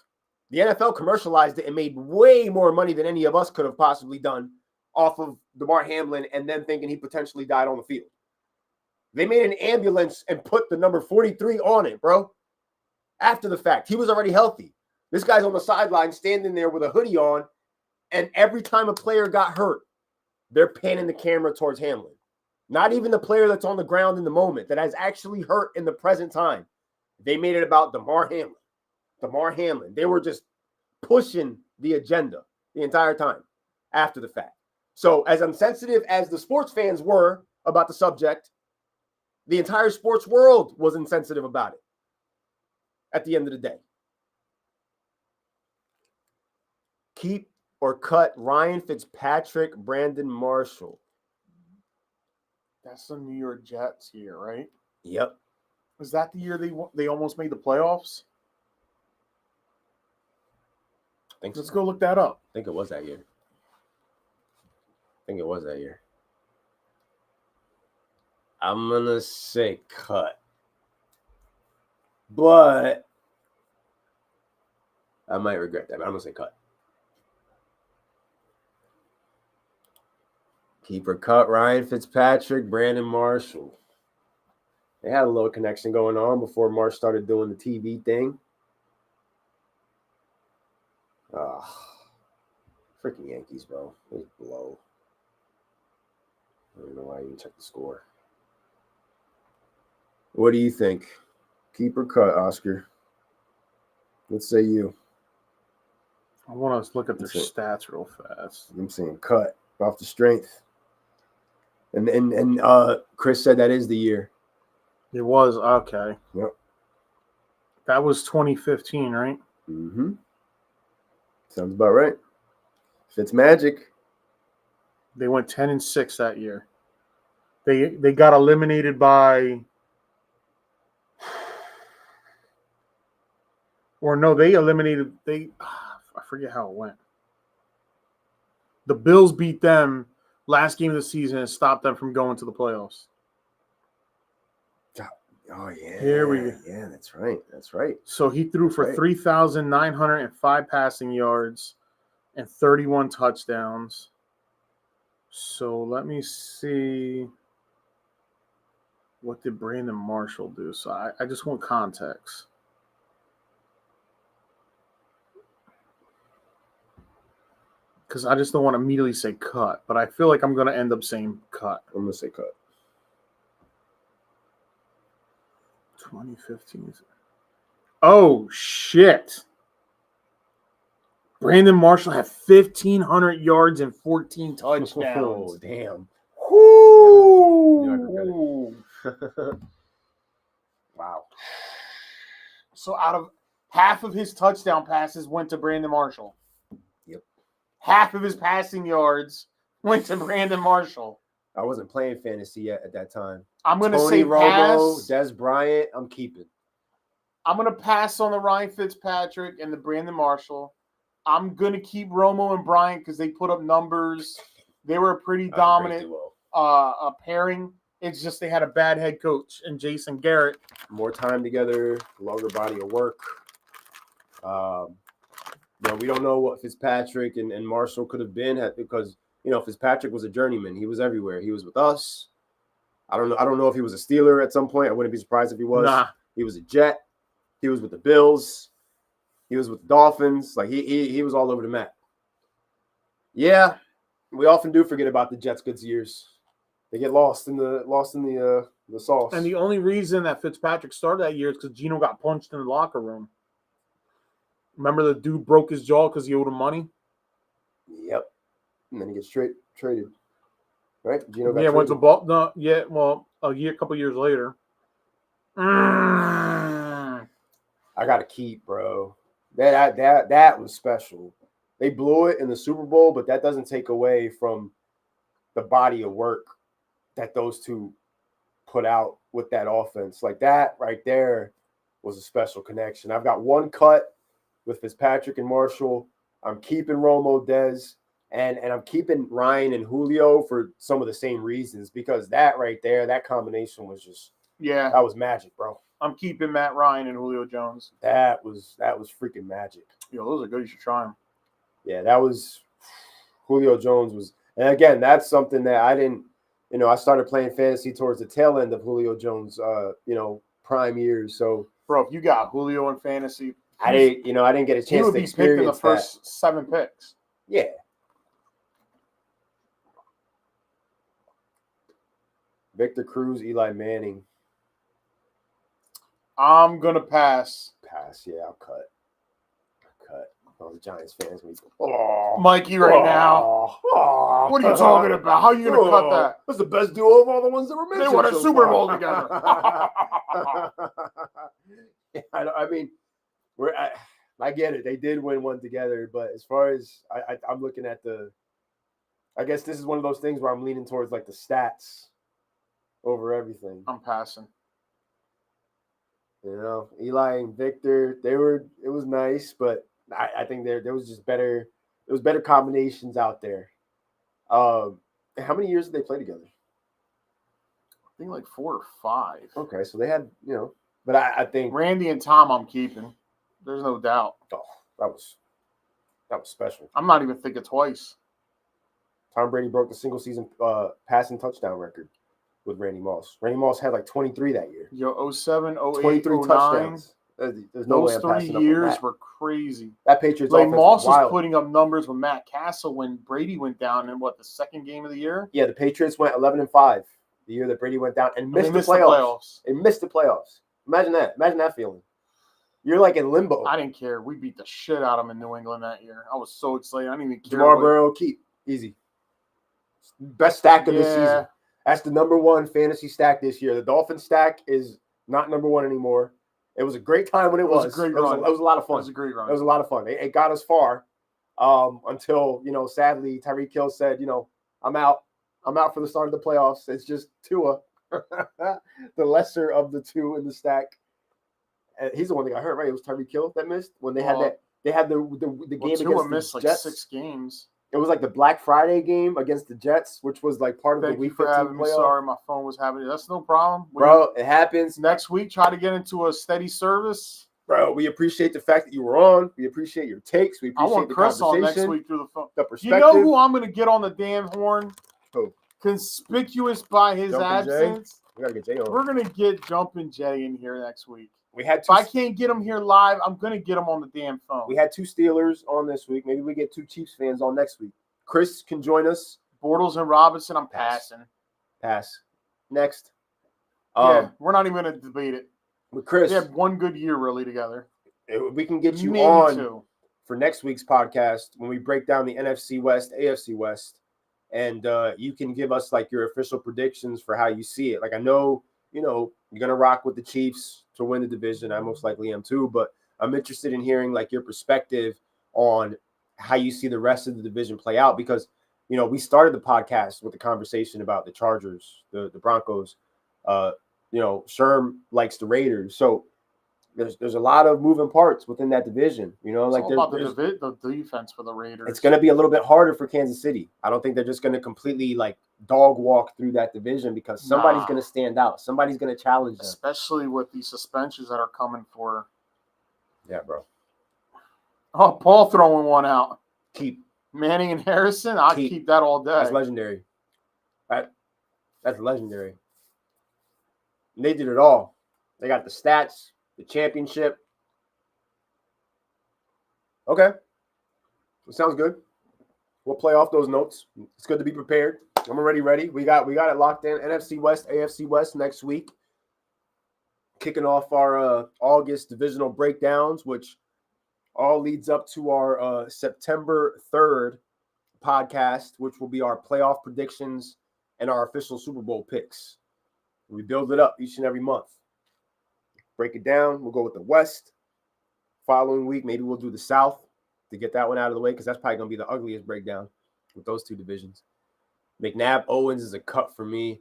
The NFL commercialized it and made way more money than any of us could have possibly done off of Damar Hamlin and then thinking he potentially died on the field. They made an ambulance and put the number 43 on it, bro. After the fact, he was already healthy. This guy's on the sideline standing there with a hoodie on, and every time a player got hurt, they're panning the camera towards Hamlin. Not even the player that's on the ground in the moment that has actually hurt in the present time. They made it about Damar Hamlin. Damar Hamlin. They were just pushing the agenda the entire time after the fact. So as insensitive as the sports fans were about the subject, the entire sports world was insensitive about it at the end of the day. Keep or cut Ryan Fitzpatrick, Brandon Marshall. That's the New York Jets year, right? Yep. Was that the year they almost made the playoffs? Let's go look that up. I think it was that year. I'm going to say cut. But I might regret that, but I'm going to say cut. Keeper cut, Ryan Fitzpatrick, Brandon Marshall. They had a little connection going on before Marsh started doing the TV thing. Freaking Yankees, bro. They blow. I don't know why I even checked the score. What do you think? Keep or cut, Oscar? Let's say you. I want to look at their stats real fast. I'm saying cut off the strength. And Chris said that is the year. It was okay. Yep. That was 2015, right? Mm-hmm. Sounds about right. Fitz Magic. They went 10-6 that year. They got eliminated by, or no, they eliminated I forget how it went. The Bills beat them last game of the season and stopped them from going to the playoffs. Oh yeah. Here we go. Yeah, that's right. That's right. So he threw for 3,905 passing yards and 31 touchdowns. So let me see. What did Brandon Marshall do? So I just want context. Because I just don't want to immediately say cut, but I feel like I'm going to end up saying cut. I'm going to say cut. 2015. Oh, shit. Brandon Marshall had 1,500 yards and 14 touchdowns. Oh, damn. Woo! Wow. So out of half of his touchdown passes went to Brandon Marshall. Yep. Half of his passing yards went to Brandon Marshall. I wasn't playing fantasy yet at that time. I'm going to say Romo, pass. Des Bryant, I'm keeping. I'm going to pass on the Ryan Fitzpatrick and the Brandon Marshall. I'm going to keep Romo and Bryant because they put up numbers. They were a pretty dominant pairing. It's just they had a bad head coach and Jason Garrett. More time together, longer body of work. We don't know what Fitzpatrick and Marshall could have been because Fitzpatrick was a journeyman. He was everywhere. He was with us. I don't know if he was a Steeler at some point. I wouldn't be surprised if he was. Nah. He was a Jet. He was with the Bills. He was with the Dolphins. Like he was all over the map. Yeah, we often do forget about the Jets' good years. They get lost in the sauce. And the only reason that Fitzpatrick started that year is because Geno got punched in the locker room. Remember the dude broke his jaw because he owed him money? Yep. And then he gets traded. Right? Geno got traded. Went to a couple years later. I gotta keep, bro. That was special. They blew it in the Super Bowl, but that doesn't take away from the body of work that those two put out with that offense. Like that right there was a special connection. I've got one cut with Fitzpatrick and Marshall. I'm keeping Romo, Dez, and I'm keeping Ryan and Julio for some of the same reasons because that right there, that combination was just that was magic, bro. I'm keeping Matt Ryan and Julio Jones. That was freaking magic. Yo, those are good. You should try them. Yeah, that was Julio Jones was, and again, that's something that I didn't. I started playing fantasy towards the tail end of Julio Jones, prime years. So, bro, if you got Julio in fantasy, I didn't get a chance to experience that. He would be picked in the first 7 picks. Yeah. Victor Cruz, Eli Manning. I'm gonna pass. Yeah, I'll cut. All the Giants fans, Mikey, now. What are you talking about? How are you gonna cut that? That's the best duo of all the ones that were mentioned. They won a Super Bowl together. I mean, I get it. They did win one together, but as far as I'm looking at I guess this is one of those things where I'm leaning towards like the stats over everything. I'm passing. Eli and Victor, it was nice, but I think there was just better. There was better combinations out there. How many years did they play together? I think like 4 or 5. Okay, so they had, but I think Randy and Tom I'm keeping. There's no doubt. Oh, that was special. I'm not even thinking twice. Tom Brady broke the single season passing touchdown record with Randy Moss. Randy Moss had like 23 that year. Yo, 07, 08, 23 09. touchdowns. There's no way Those I'm 3 passing up on years that. were crazy. That Patriots Like offense Moss was wild. putting up numbers with Matt Castle when Brady went down in the second game of the year. Yeah, the Patriots went 11-5 the year that Brady went down and missed the the playoffs. They missed the playoffs. Imagine that. Imagine that feeling. You're like in limbo. I didn't care. We beat the shit out of them in New England that year. I was so excited. I didn't even care. Jamar Burrow, keep easy. Best stack of the season. That's the number one fantasy stack this year. The Dolphins stack is not number one anymore. It was a great time when it was. A great it was run. It was a lot of fun. It was a great run. It was a lot of fun. It got us far until, sadly, Tyreek Hill said, I'm out. I'm out for the start of the playoffs. It's just Tua, the lesser of the two in the stack. And he's the one that got hurt, right? It was Tyreek Hill that missed when they had that. They had the game Tua against missed the like Jets. 6 games. It was like the Black Friday game against the Jets, which was like part of the Week 15 playoff. Sorry, my phone was having it. That's no problem. Bro, it happens. Next week, try to get into a steady service. Bro, we appreciate the fact that you were on. We appreciate your takes. We appreciate I want the Chris conversation. on next week through the phone. The perspective. You know who I'm going to get on the damn horn? Who? Conspicuous by his absence. We got to get Jay on. We're going to get Jumpin' Jay in here next week. If I can't get him here live, I'm going to get him on the damn phone. We had 2 Steelers on this week. Maybe we get 2 Chiefs fans on next week. Chris can join us. Bortles and Robinson, I'm passing. Pass. Next. Yeah, we're not even going to debate it. With Chris. They had one good year really together. We can get you Maybe on 2. for next week's podcast when we break down the NFC West, AFC West, and you can give us like your official predictions for how you see it. Like I know, you're gonna rock with the Chiefs to win the division. I most likely am too, but I'm interested in hearing like your perspective on how you see the rest of the division play out because we started the podcast with the conversation about the Chargers, the Broncos. Sherm likes the Raiders, so there's a lot of moving parts within that division. It's all about the defense for the Raiders. It's going to be a little bit harder for Kansas City. I don't think they're just going to completely like dog walk through that division because somebody's going to stand out. Somebody's going to challenge them. Especially with the suspensions that are coming for. Yeah, bro. Oh, Paul throwing one out. Keep Manning and Harrison. I'd keep that all day. That's legendary. That's legendary. And they did it all. They got the stats, the championship. Okay. It sounds good. We'll play off those notes. It's good to be prepared. I'm already ready. We got it locked in. NFC West, AFC West next week. Kicking off our August divisional breakdowns, which all leads up to our September 3rd podcast, which will be our playoff predictions and our official Super Bowl picks. We build it up each and every month. Break it down. We'll go with the West. Following week, maybe we'll do the South to get that one out of the way because that's probably going to be the ugliest breakdown with those 2 divisions. McNabb Owens is a cut for me.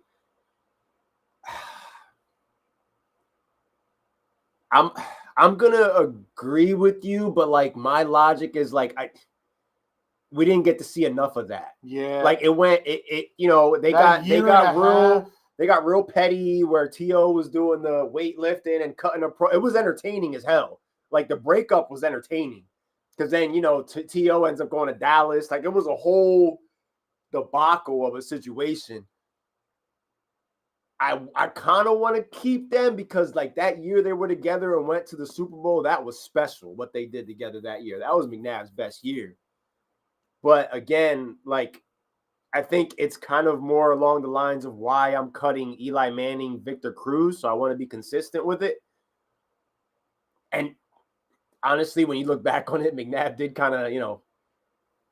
I'm gonna agree with you, but like my logic is like we didn't get to see enough of that. Yeah, like they got real petty where T.O. was doing the weightlifting and cutting it was entertaining as hell. Like the breakup was entertaining because then T.O. ends up going to Dallas. Like it was a whole debacle of a situation. I kind of want to keep them because like that year they were together and went to the Super Bowl. That was special what they did together that year. That was McNabb's best year. But again, like I think it's kind of more along the lines of why I'm cutting Eli Manning, Victor Cruz. So I want to be consistent with it. And honestly, when you look back on it, McNabb did kind of,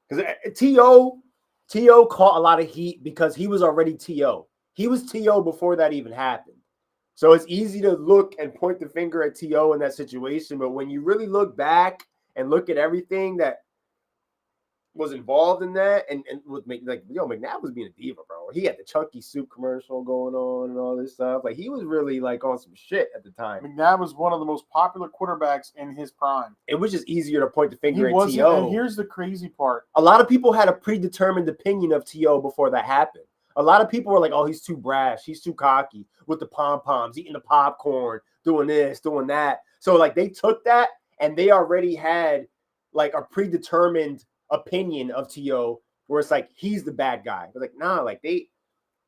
because T.O. caught a lot of heat because he was already T.O. He was T.O. before that even happened. So it's easy to look and point the finger at T.O. in that situation. But when you really look back and look at everything that was involved in that and with McNabb was being a diva, bro. He had the Chunky Soup commercial going on and all this stuff. Like he was really like on some shit at the time. McNabb was one of the most popular quarterbacks in his prime. It was just easier to point the finger at T.O. And here's the crazy part. A lot of people had a predetermined opinion of T.O. before that happened. A lot of people were like, oh, he's too brash. He's too cocky with the pom-poms, eating the popcorn, doing this, doing that. So like they took that and they already had like a predetermined opinion of T.O. where it's like he's the bad guy. But like, nah, like they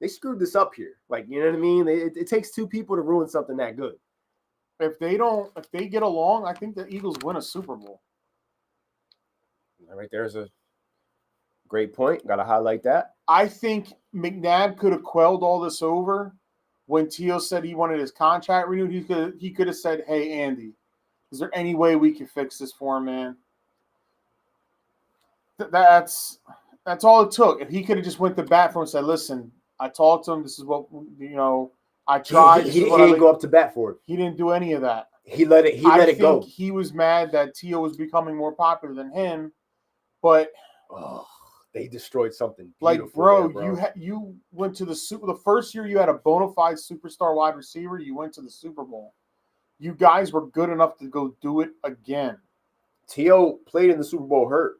screwed this up here. Like, you know what I mean? It takes 2 people to ruin something that good. if they get along, I think the Eagles win a Super Bowl. All right, there's a great point. Got to highlight that. I think McNabb could have quelled all this over when Tio said he wanted his contract renewed. He could have said, "Hey, Andy, is there any way we can fix this for him, man?" That's all it took. If he could have just went to bat for him and said, "Listen, I talked to him. This is what I tried." He didn't go up to bat for it. He didn't do any of that. He let it go. He was mad that Tio was becoming more popular than him, but they destroyed something like, bro. You went to the first year you had a bona fide superstar wide receiver. You went to the Super Bowl. You guys were good enough to go do it again. Tio played in the Super Bowl hurt.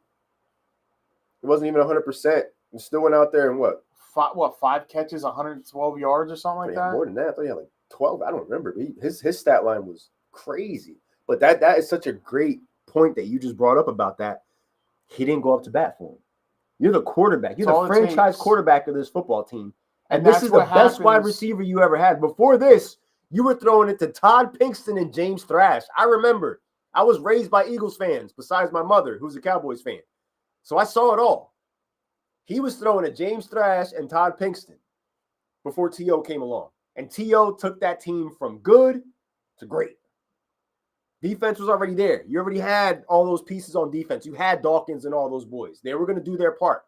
It wasn't even 100%. He still went out there and what? 5 catches, 112 yards or something like that? More than that. I thought he had like 12. I don't remember. His stat line was crazy. But that is such a great point that you just brought up about that. He didn't go up to bat for him. You're the quarterback. You're the franchise quarterback of this football team. And this is the best wide receiver you ever had. Before this, you were throwing it to Todd Pinkston and James Thrash. I remember. I was raised by Eagles fans, besides my mother, who's a Cowboys fan. So I saw it all. He was throwing at James Thrash and Todd Pinkston before T.O. came along. And T.O. took that team from good to great. Defense was already there. You already had all those pieces on defense. You had Dawkins and all those boys. They were going to do their part.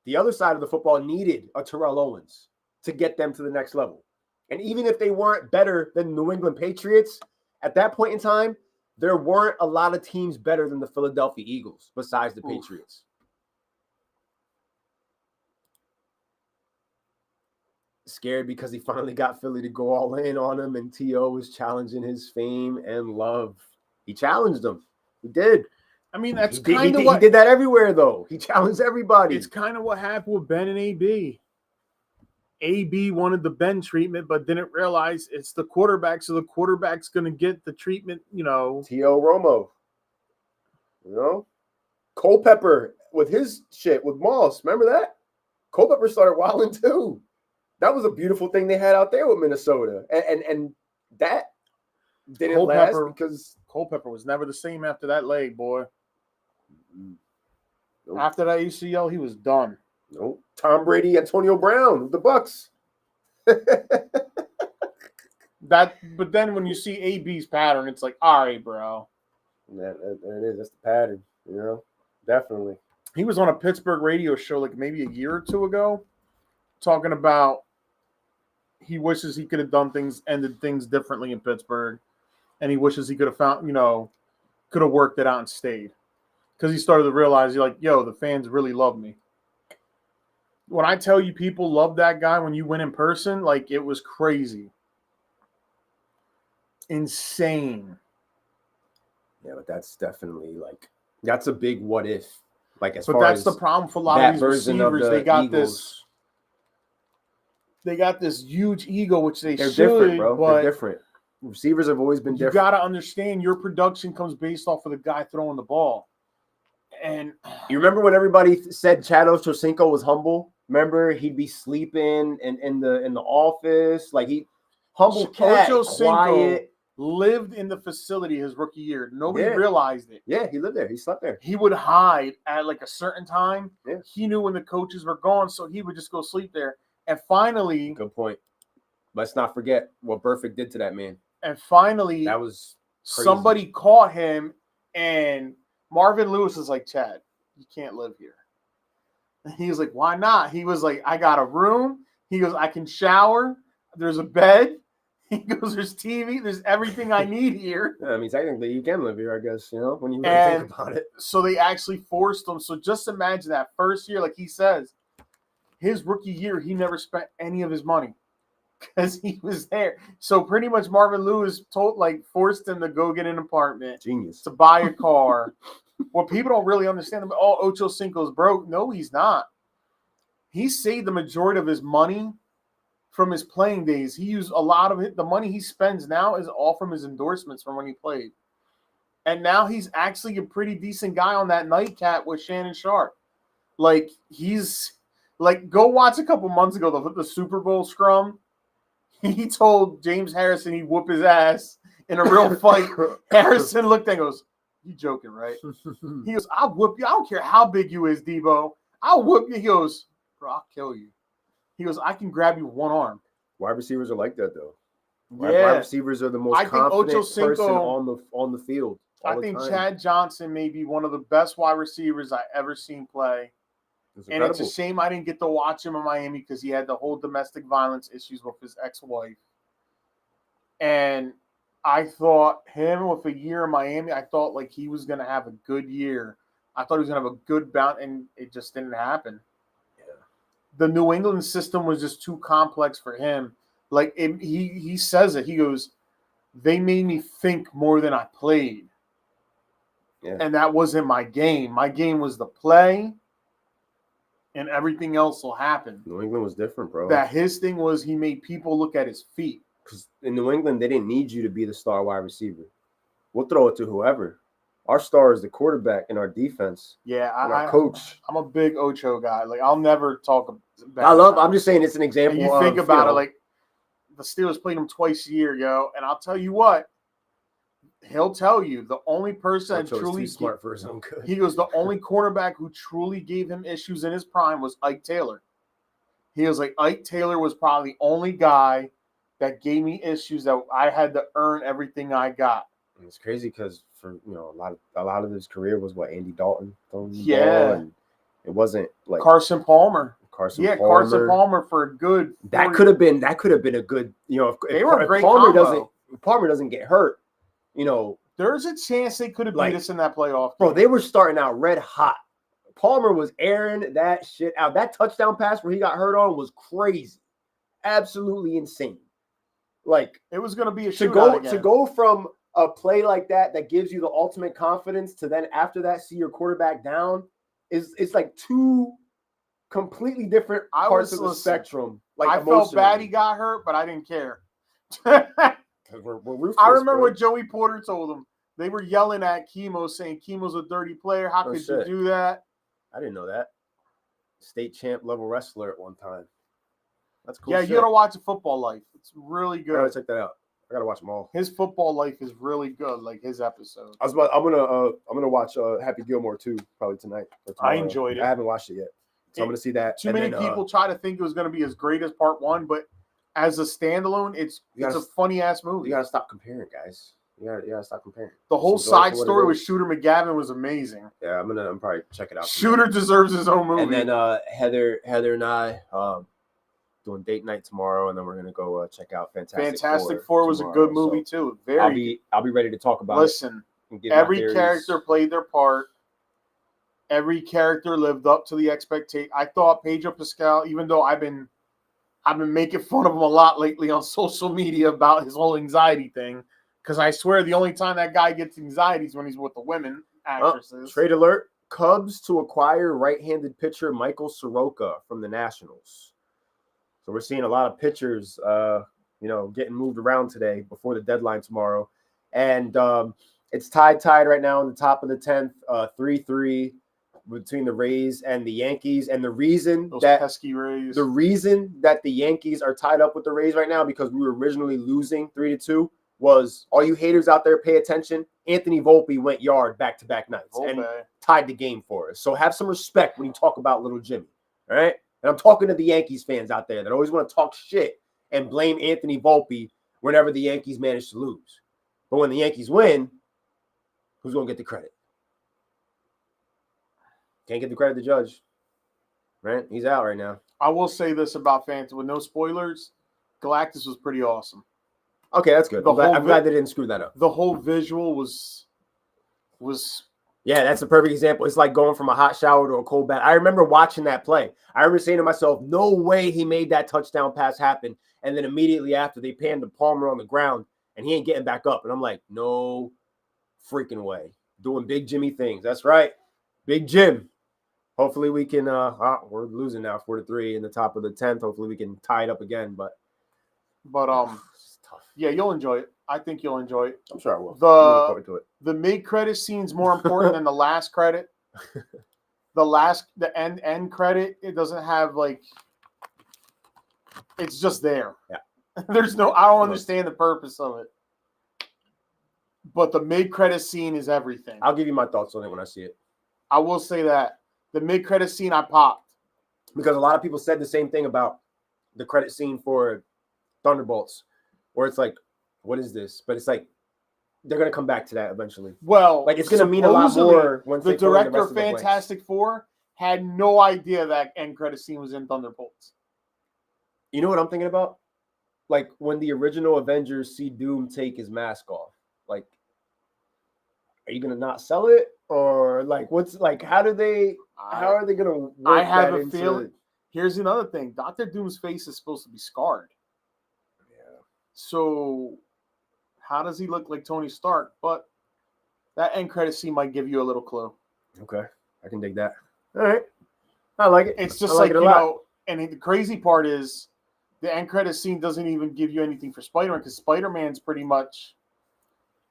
The other side of the football needed a Terrell Owens to get them to the next level. And even if they weren't better than New England Patriots, at that point in time, there weren't a lot of teams better than the Philadelphia Eagles besides the Patriots. Scared because he finally got Philly to go all in on him, and T.O. was challenging his fame and love. He challenged them. He did. I mean, that's kind of what he did that everywhere, though. He challenged everybody. It's kind of what happened with Ben and AB. AB wanted the Ben treatment, but didn't realize it's the quarterback, so the quarterback's going to get the treatment, T.O. Romo. Culpepper with his shit with Moss. Remember that? Culpepper started wilding too. That was a beautiful thing they had out there with Minnesota. And that didn't last because Culpepper was never the same after that leg, boy. Nope. After that UCL, he was done. Nope. Tom Brady, Antonio Brown, the Bucks. But then when you see AB's pattern, it's like, all right, bro. There it is. That's the pattern, Definitely. He was on a Pittsburgh radio show like maybe a year or two ago talking about he wishes he could have ended things differently in Pittsburgh. And he wishes he could have found, could have worked it out and stayed. Because he started to realize, the fans really love me. When I tell you people love that guy when you win in person, it was crazy. Insane. Yeah, but that's definitely that's a big what if. That's the problem for a lot of these receivers. They got Eagles. They got this huge ego, which they're different, bro. They're different. Receivers have always been different. You got to understand your production comes based off of the guy throwing the ball. And you remember when everybody said Chad Ochocinco was humble? Remember he'd be sleeping in the office, he humble cat, quiet. Lived in the facility his rookie year. Nobody realized it. Yeah, he lived there. He slept there. He would hide at a certain time. Yeah. He knew when the coaches were gone, so he would just go sleep there. And finally, good point. Let's not forget what Burfict did to that man. And finally, that was crazy. Somebody caught him, and Marvin Lewis is like, Chad, you can't live here. And he was like, why not? He was like, I got a room. He goes, I can shower. There's a bed. He goes, there's TV. There's everything I need here. Yeah, I mean, technically, you can live here, I guess, when you really think about it. So they actually forced him. So just imagine that first year, like he says, his rookie year, he never spent any of his money because he was there. So pretty much Marvin Lewis forced him to go get an apartment. Genius. To buy a car. What people don't really understand, Ochocinco's broke. No, he's not. He saved the majority of his money from his playing days. He used a lot of it. The money he spends now is all from his endorsements from when he played. And now he's actually a pretty decent guy on that nightcap with Shannon Sharp. He's go watch a couple months ago the Super Bowl scrum. He told James Harrison he'd whoop his ass. in a real fight. Harrison looked and goes, "You joking, right?" He goes, "I'll whoop you. I don't care how big you is, Debo. I'll whoop you." He goes, "Bro, I'll kill you." He goes, "I can grab you with one arm." Wide receivers are like that though. Yeah. Wide receivers are the most confident person on the field. I think Chad Johnson may be one of the best wide receivers I ever seen play. And it's a shame I didn't get to watch him in Miami because he had the whole domestic violence issues with his ex-wife. And I thought him with a year in Miami, I thought like he was going to have a good year. I thought he was going to have a good bounce, and it just didn't happen. Yeah. The New England system was just too complex for him. Like he says it. He goes, "They made me think more than I played." Yeah. And that wasn't my game. My game was the play, and everything else will happen. New England was different, bro. That his thing was he made people look at his feet. Because in New England, they didn't need you to be the star wide receiver. We'll throw it to whoever. Our star is the quarterback in our defense. Yeah, our coach. I'm a big Ocho guy. Like I'll never talk about. I'm just saying it's an example. And you think about it, like the Steelers played him twice a year, yo. And I'll tell you what, he'll tell you the only person that truly smart for his own good. He was the only cornerback who truly gave him issues in his prime was Ike Taylor. He was like, Ike Taylor was probably the only guy that gave me issues that I had to earn everything I got. And it's crazy because for a lot of his career was what Andy Dalton. And it wasn't like Carson Palmer. Carson Palmer for a good. That could have been a good. If they were a great Palmer combo. Palmer doesn't get hurt. There's a chance they could have beat us in that playoff game. Bro, they were starting out red hot. Palmer was airing that shit out. That touchdown pass where he got hurt on was crazy. Absolutely insane. Like, it was going to be a shootout to go from a play like that gives you the ultimate confidence to then after that see your quarterback down it's like two completely different parts of the spectrum. Like I felt bad he got hurt, but I didn't care. We're ruthless, I remember what Joey Porter told him. They were yelling at Chemo, saying Chemo's a dirty player. How could you do that? I didn't know that. State champ level wrestler at one time. That's cool. Yeah, you gotta watch a Football Life. It's really good. I gotta check that out. I gotta watch them all. His Football Life is really good, like his episode. I'm gonna watch Happy Gilmore too, probably tonight. I enjoyed it. I haven't watched it yet, so I'm gonna see that. Too many people try to think it was gonna be as great as part one, but as a standalone, it's a funny ass movie. You gotta stop comparing, guys. You gotta stop comparing. The whole side story with Shooter McGavin was amazing. Yeah, I'm probably check it out. Shooter deserves his own movie. And then Heather and I doing date night tomorrow, and then we're gonna go check out Fantastic Four was a good movie too. I'll be ready to talk about it. Listen, every character played their part. Every character lived up to the expectation. I thought Pedro Pascal, even though I've been making fun of him a lot lately on social media about his whole anxiety thing, because I swear the only time that guy gets anxiety is when he's with the women actresses. Trade alert: Cubs to acquire right-handed pitcher Michael Soroka from the Nationals. So we're seeing a lot of pitchers, getting moved around today before the deadline tomorrow. And it's tied right now in the top of the 10th, 3-3 between the Rays and the Yankees. And the reason pesky Rays. The reason that the Yankees are tied up with the Rays right now, because we were originally losing 3-2, was all you haters out there pay attention. Anthony Volpe went yard back-to-back nights and tied the game for us. So have some respect when you talk about little Jimmy, all right? And I'm talking to the Yankees fans out there that always want to talk shit and blame Anthony Volpe whenever the Yankees manage to lose. But when the Yankees win, who's going to get the credit? Can't get the credit to Judge. Right? He's out right now. I will say this about fans. With no spoilers, Galactus was pretty awesome. Okay, that's good. I'm glad they didn't screw that up. The whole visual was yeah, that's a perfect example. It's like going from a hot shower to a cold bath. I remember watching that play. I remember saying to myself, no way he made that touchdown pass happen. And then immediately after, they panned to Palmer on the ground, and he ain't getting back up. And I'm like, no freaking way. Doing Big Jimmy things. That's right. Big Jim. Hopefully we can we're losing now 4-3 in the top of the 10th. Hopefully we can tie it up again. But it's tough. Yeah, you'll enjoy it. I think you'll enjoy it. I'm sure I will. I'm looking forward to it. The mid-credit scene's more important than the last credit. The end credit, it doesn't have it's just there. Yeah. I don't understand the purpose of it. But the mid-credit scene is everything. I'll give you my thoughts on it when I see it. I will say that the mid-credit scene, I popped. Because a lot of people said the same thing about the credit scene for Thunderbolts, where it's like, what is this? But it's like, they're going to come back to that eventually. Well, like it's going to mean a lot more once the they fill in director rest of the Fantastic Four had no idea that end credit scene was in Thunderbolts. You know what I'm thinking about? Like when the original Avengers see Doom take his mask off. Like, are you going to not sell it? Or like, how are they going to work I have that a into... feeling. Here's another thing. Dr. Doom's face is supposed to be scarred. Yeah. So how does he look like Tony Stark? But that end credit scene might give you a little clue. Okay. I can dig that. All right. I like it. It's just like it a lot. And the crazy part is the end credit scene doesn't even give you anything for Spider-Man because Spider-Man's pretty much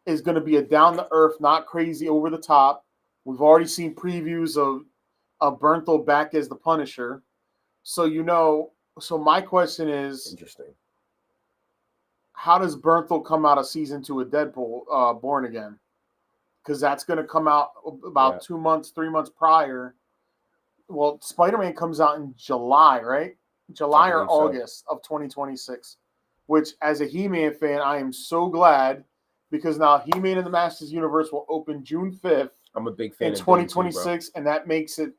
is going to be a down-to-earth, not crazy, over the top. We've already seen previews of Bernthal back as the Punisher. So, so my question is, interesting. How does Bernthal come out of season 2 of Deadpool, Born Again? Because that's going to come out about 2 months, 3 months prior. Well, Spider-Man comes out in July, right? July or August of 2026. Which, as a He-Man fan, I am so glad because now He-Man in the Masters Universe will open June 5th. I'm a big fan in 2026, and that makes it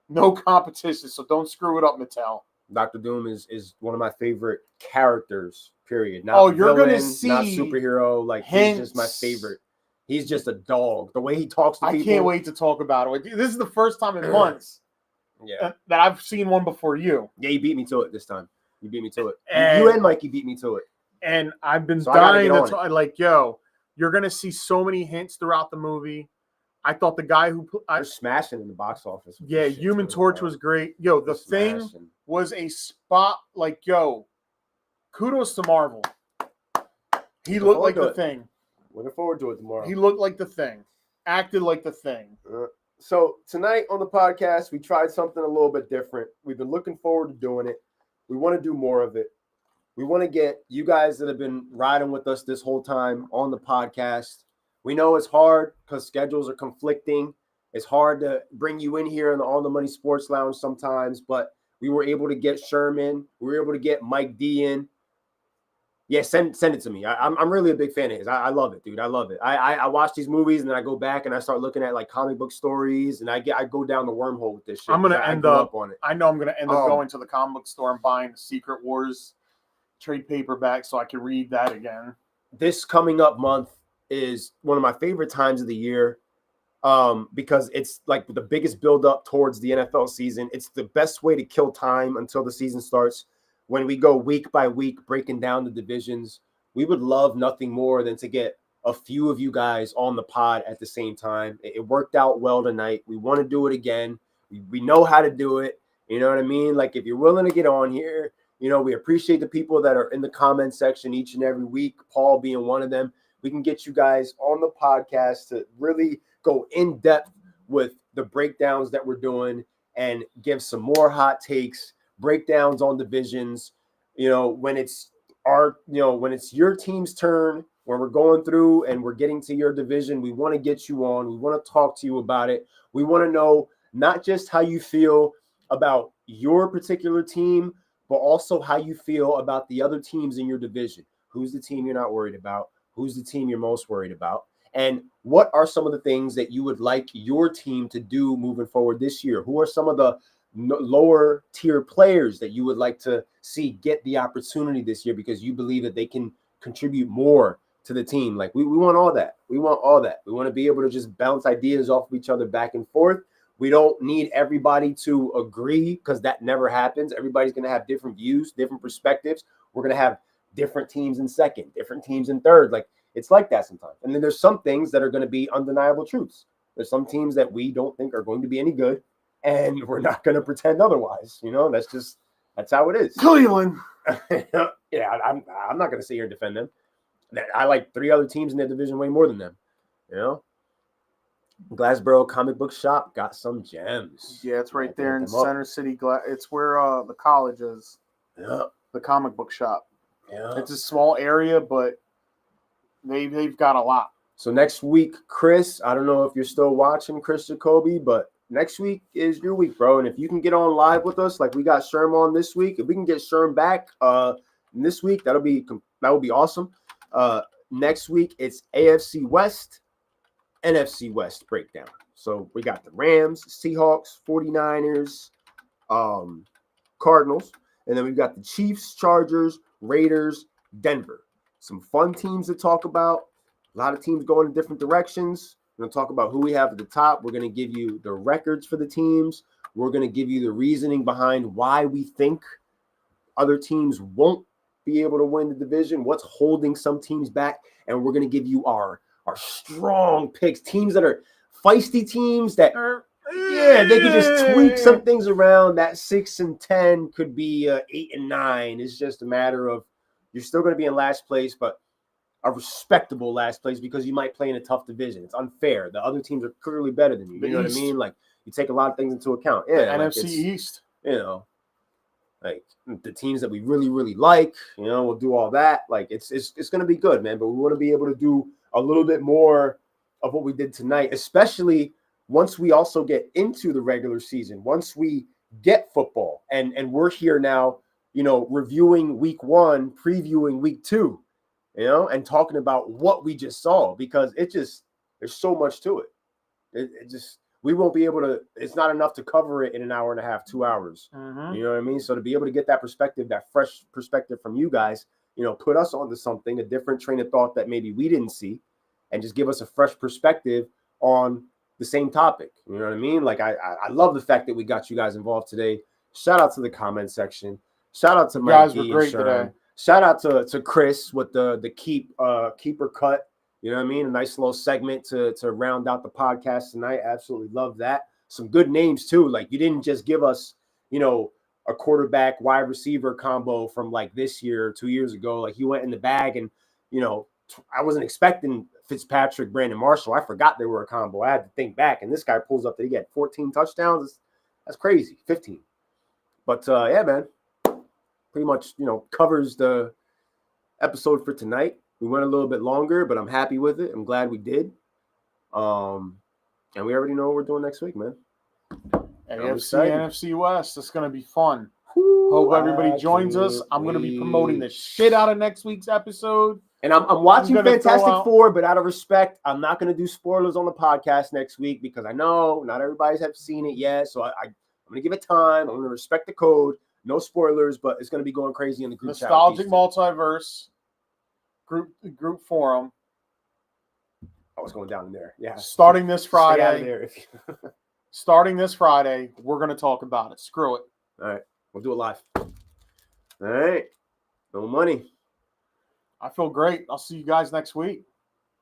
no competition. So don't screw it up, Mattel. Dr. Doom is one of my favorite characters, period. Not you're villain, going to see not superhero. Like, he's just my favorite. He's just a dog. The way he talks to people. I can't wait to talk about it. This is the first time in months that I've seen one before you. Yeah, you beat me to it this time. You beat me to it. You and Mikey beat me to it. And I've been dying to talk. Like, you're going to see so many hints throughout the movie. I thought the guy who they're smashing in the box office. Yeah, Human Torch was great. The Thing was a spot. Like, kudos to Marvel. He looked like the Thing. Looking forward to it tomorrow. He looked like the Thing. Acted like the Thing. So tonight on the podcast, we tried something a little bit different. We've been looking forward to doing it. We want to do more of it. We want to get you guys that have been riding with us this whole time on the podcast. We know it's hard because schedules are conflicting. It's hard to bring you in here in the On the Money Sports Lounge sometimes, but we were able to get Sherman. We were able to get Mike D in. Yeah, send it to me. I'm really a big fan of his. I love it, dude. I love it. I watch these movies and then I go back and I start looking at like comic book stories and I go down the wormhole with this shit. I'm gonna end up on it. I know I'm gonna end up going to the comic book store and buying the Secret Wars trade paperback so I can read that again. This coming up month is one of my favorite times of the year because it's like the biggest build up towards the NFL season. It's the best way to kill time until the season starts. When we go week by week breaking down the divisions, we would love nothing more than to get a few of you guys on the pod at the same time. It worked out well tonight. We want to do it again. We know how to do it. You know what I mean? Like, if you're willing to get on here, we appreciate the people that are in the comment section each and every week, Paul being one of them. We can get you guys on the podcast to really go in depth with the breakdowns that we're doing and give some more hot takes, breakdowns on divisions. When it's your team's turn, when we're going through and we're getting to your division, we want to get you on. We want to talk to you about it. We want to know not just how you feel about your particular team, but also how you feel about the other teams in your division. Who's the team you're not worried about? Who's the team you're most worried about? And what are some of the things that you would like your team to do moving forward this year? Who are some of the lower tier players that you would like to see get the opportunity this year because you believe that they can contribute more to the team? Like, we want all that. We want all that. We want to be able to just bounce ideas off of each other back and forth. We don't need everybody to agree because that never happens. Everybody's going to have different views, different perspectives. We're going to have different teams in second, different teams in third. Like, it's like that sometimes. And then there's some things that are going to be undeniable truths. There's some teams that we don't think are going to be any good, and we're not going to pretend otherwise. That's how it is. Cleveland. Yeah, I'm not going to sit here and defend them. I like 3 other teams in their division way more than them. Glassboro Comic Book Shop got some gems. Yeah, it's right there in Center City. It's where the college is. Yeah. The comic book shop. Yeah. It's a small area, but they've got a lot. So next week, Chris, I don't know if you're still watching, Chris Jacoby, but next week is your week, bro. And if you can get on live with us, like we got Sherm on this week, if we can get Sherm back this week, that would be awesome. Next week, it's AFC West, NFC West breakdown. So we got the Rams, Seahawks, 49ers, Cardinals, and then we've got the Chiefs, Chargers, Raiders, Denver. Some fun teams to talk about. A lot of teams going in different directions. We're going to talk about who we have at the top. We're going to give you the records for the teams. We're going to give you the reasoning behind why we think other teams won't be able to win the division, what's holding some teams back, and we're going to give you our strong picks, teams that are feisty teams that they could just tweak some things around. That 6-10 could be 8-9. It's just a matter of you're still going to be in last place, but a respectable last place because you might play in a tough division. It's unfair. The other teams are clearly better than you. You know what I mean? Like, you take a lot of things into account. Yeah, the NFC East. You know, like the teams that we really, really like, you know, we'll do all that. Like, it's going to be good, man. But we want to be able to do a little bit more of what we did tonight, especially once we also get into the regular season, once we get football and we're here now, you know, reviewing week 1, previewing week 2. You know, and talking about what we just saw, because there's so much to it. It just, we won't be able to, it's not enough to cover it in an hour and a half, 2 hours. Mm-hmm. You know what I mean? So to be able to get that perspective, that fresh perspective from you guys, you know, put us onto something, a different train of thought that maybe we didn't see, and just give us a fresh perspective on the same topic. You know what I mean? Like, I love the fact that we got you guys involved today. Shout out to the comment section. Shout out to Mikey. You guys were great today. Shout out to Chris with the keeper cut. You know what I mean? A nice little segment to round out the podcast tonight. Absolutely love that. Some good names too. Like, you didn't just give us, you know, a quarterback wide receiver combo from like this year, 2 years ago. Like, you went in the bag, and, you know, I wasn't expecting Fitzpatrick, Brandon Marshall. I forgot they were a combo. I had to think back, and this guy pulls up that he had 14 touchdowns. That's crazy. 15. But yeah, man. Pretty much, you know, covers the episode for tonight. We went a little bit longer, but I'm happy with it. I'm glad we did. And we already know what we're doing next week, man. AFC, NFC West. It's going to be fun. Hope everybody joins us. I'm going to be promoting the shit out of next week's episode. And I'm watching Fantastic Four, but out of respect, I'm not going to do spoilers on the podcast next week because I know not everybody's have seen it yet. So I'm going to give it time. I'm going to respect the code. No spoilers, but it's going to be going crazy in the group Nostalgic Multiverse group forum. Oh, it's going down in there. Yeah. Starting this Friday. Starting this Friday, we're going to talk about it. Screw it. All right. We'll do it live. All right. No money. I feel great. I'll see you guys next week.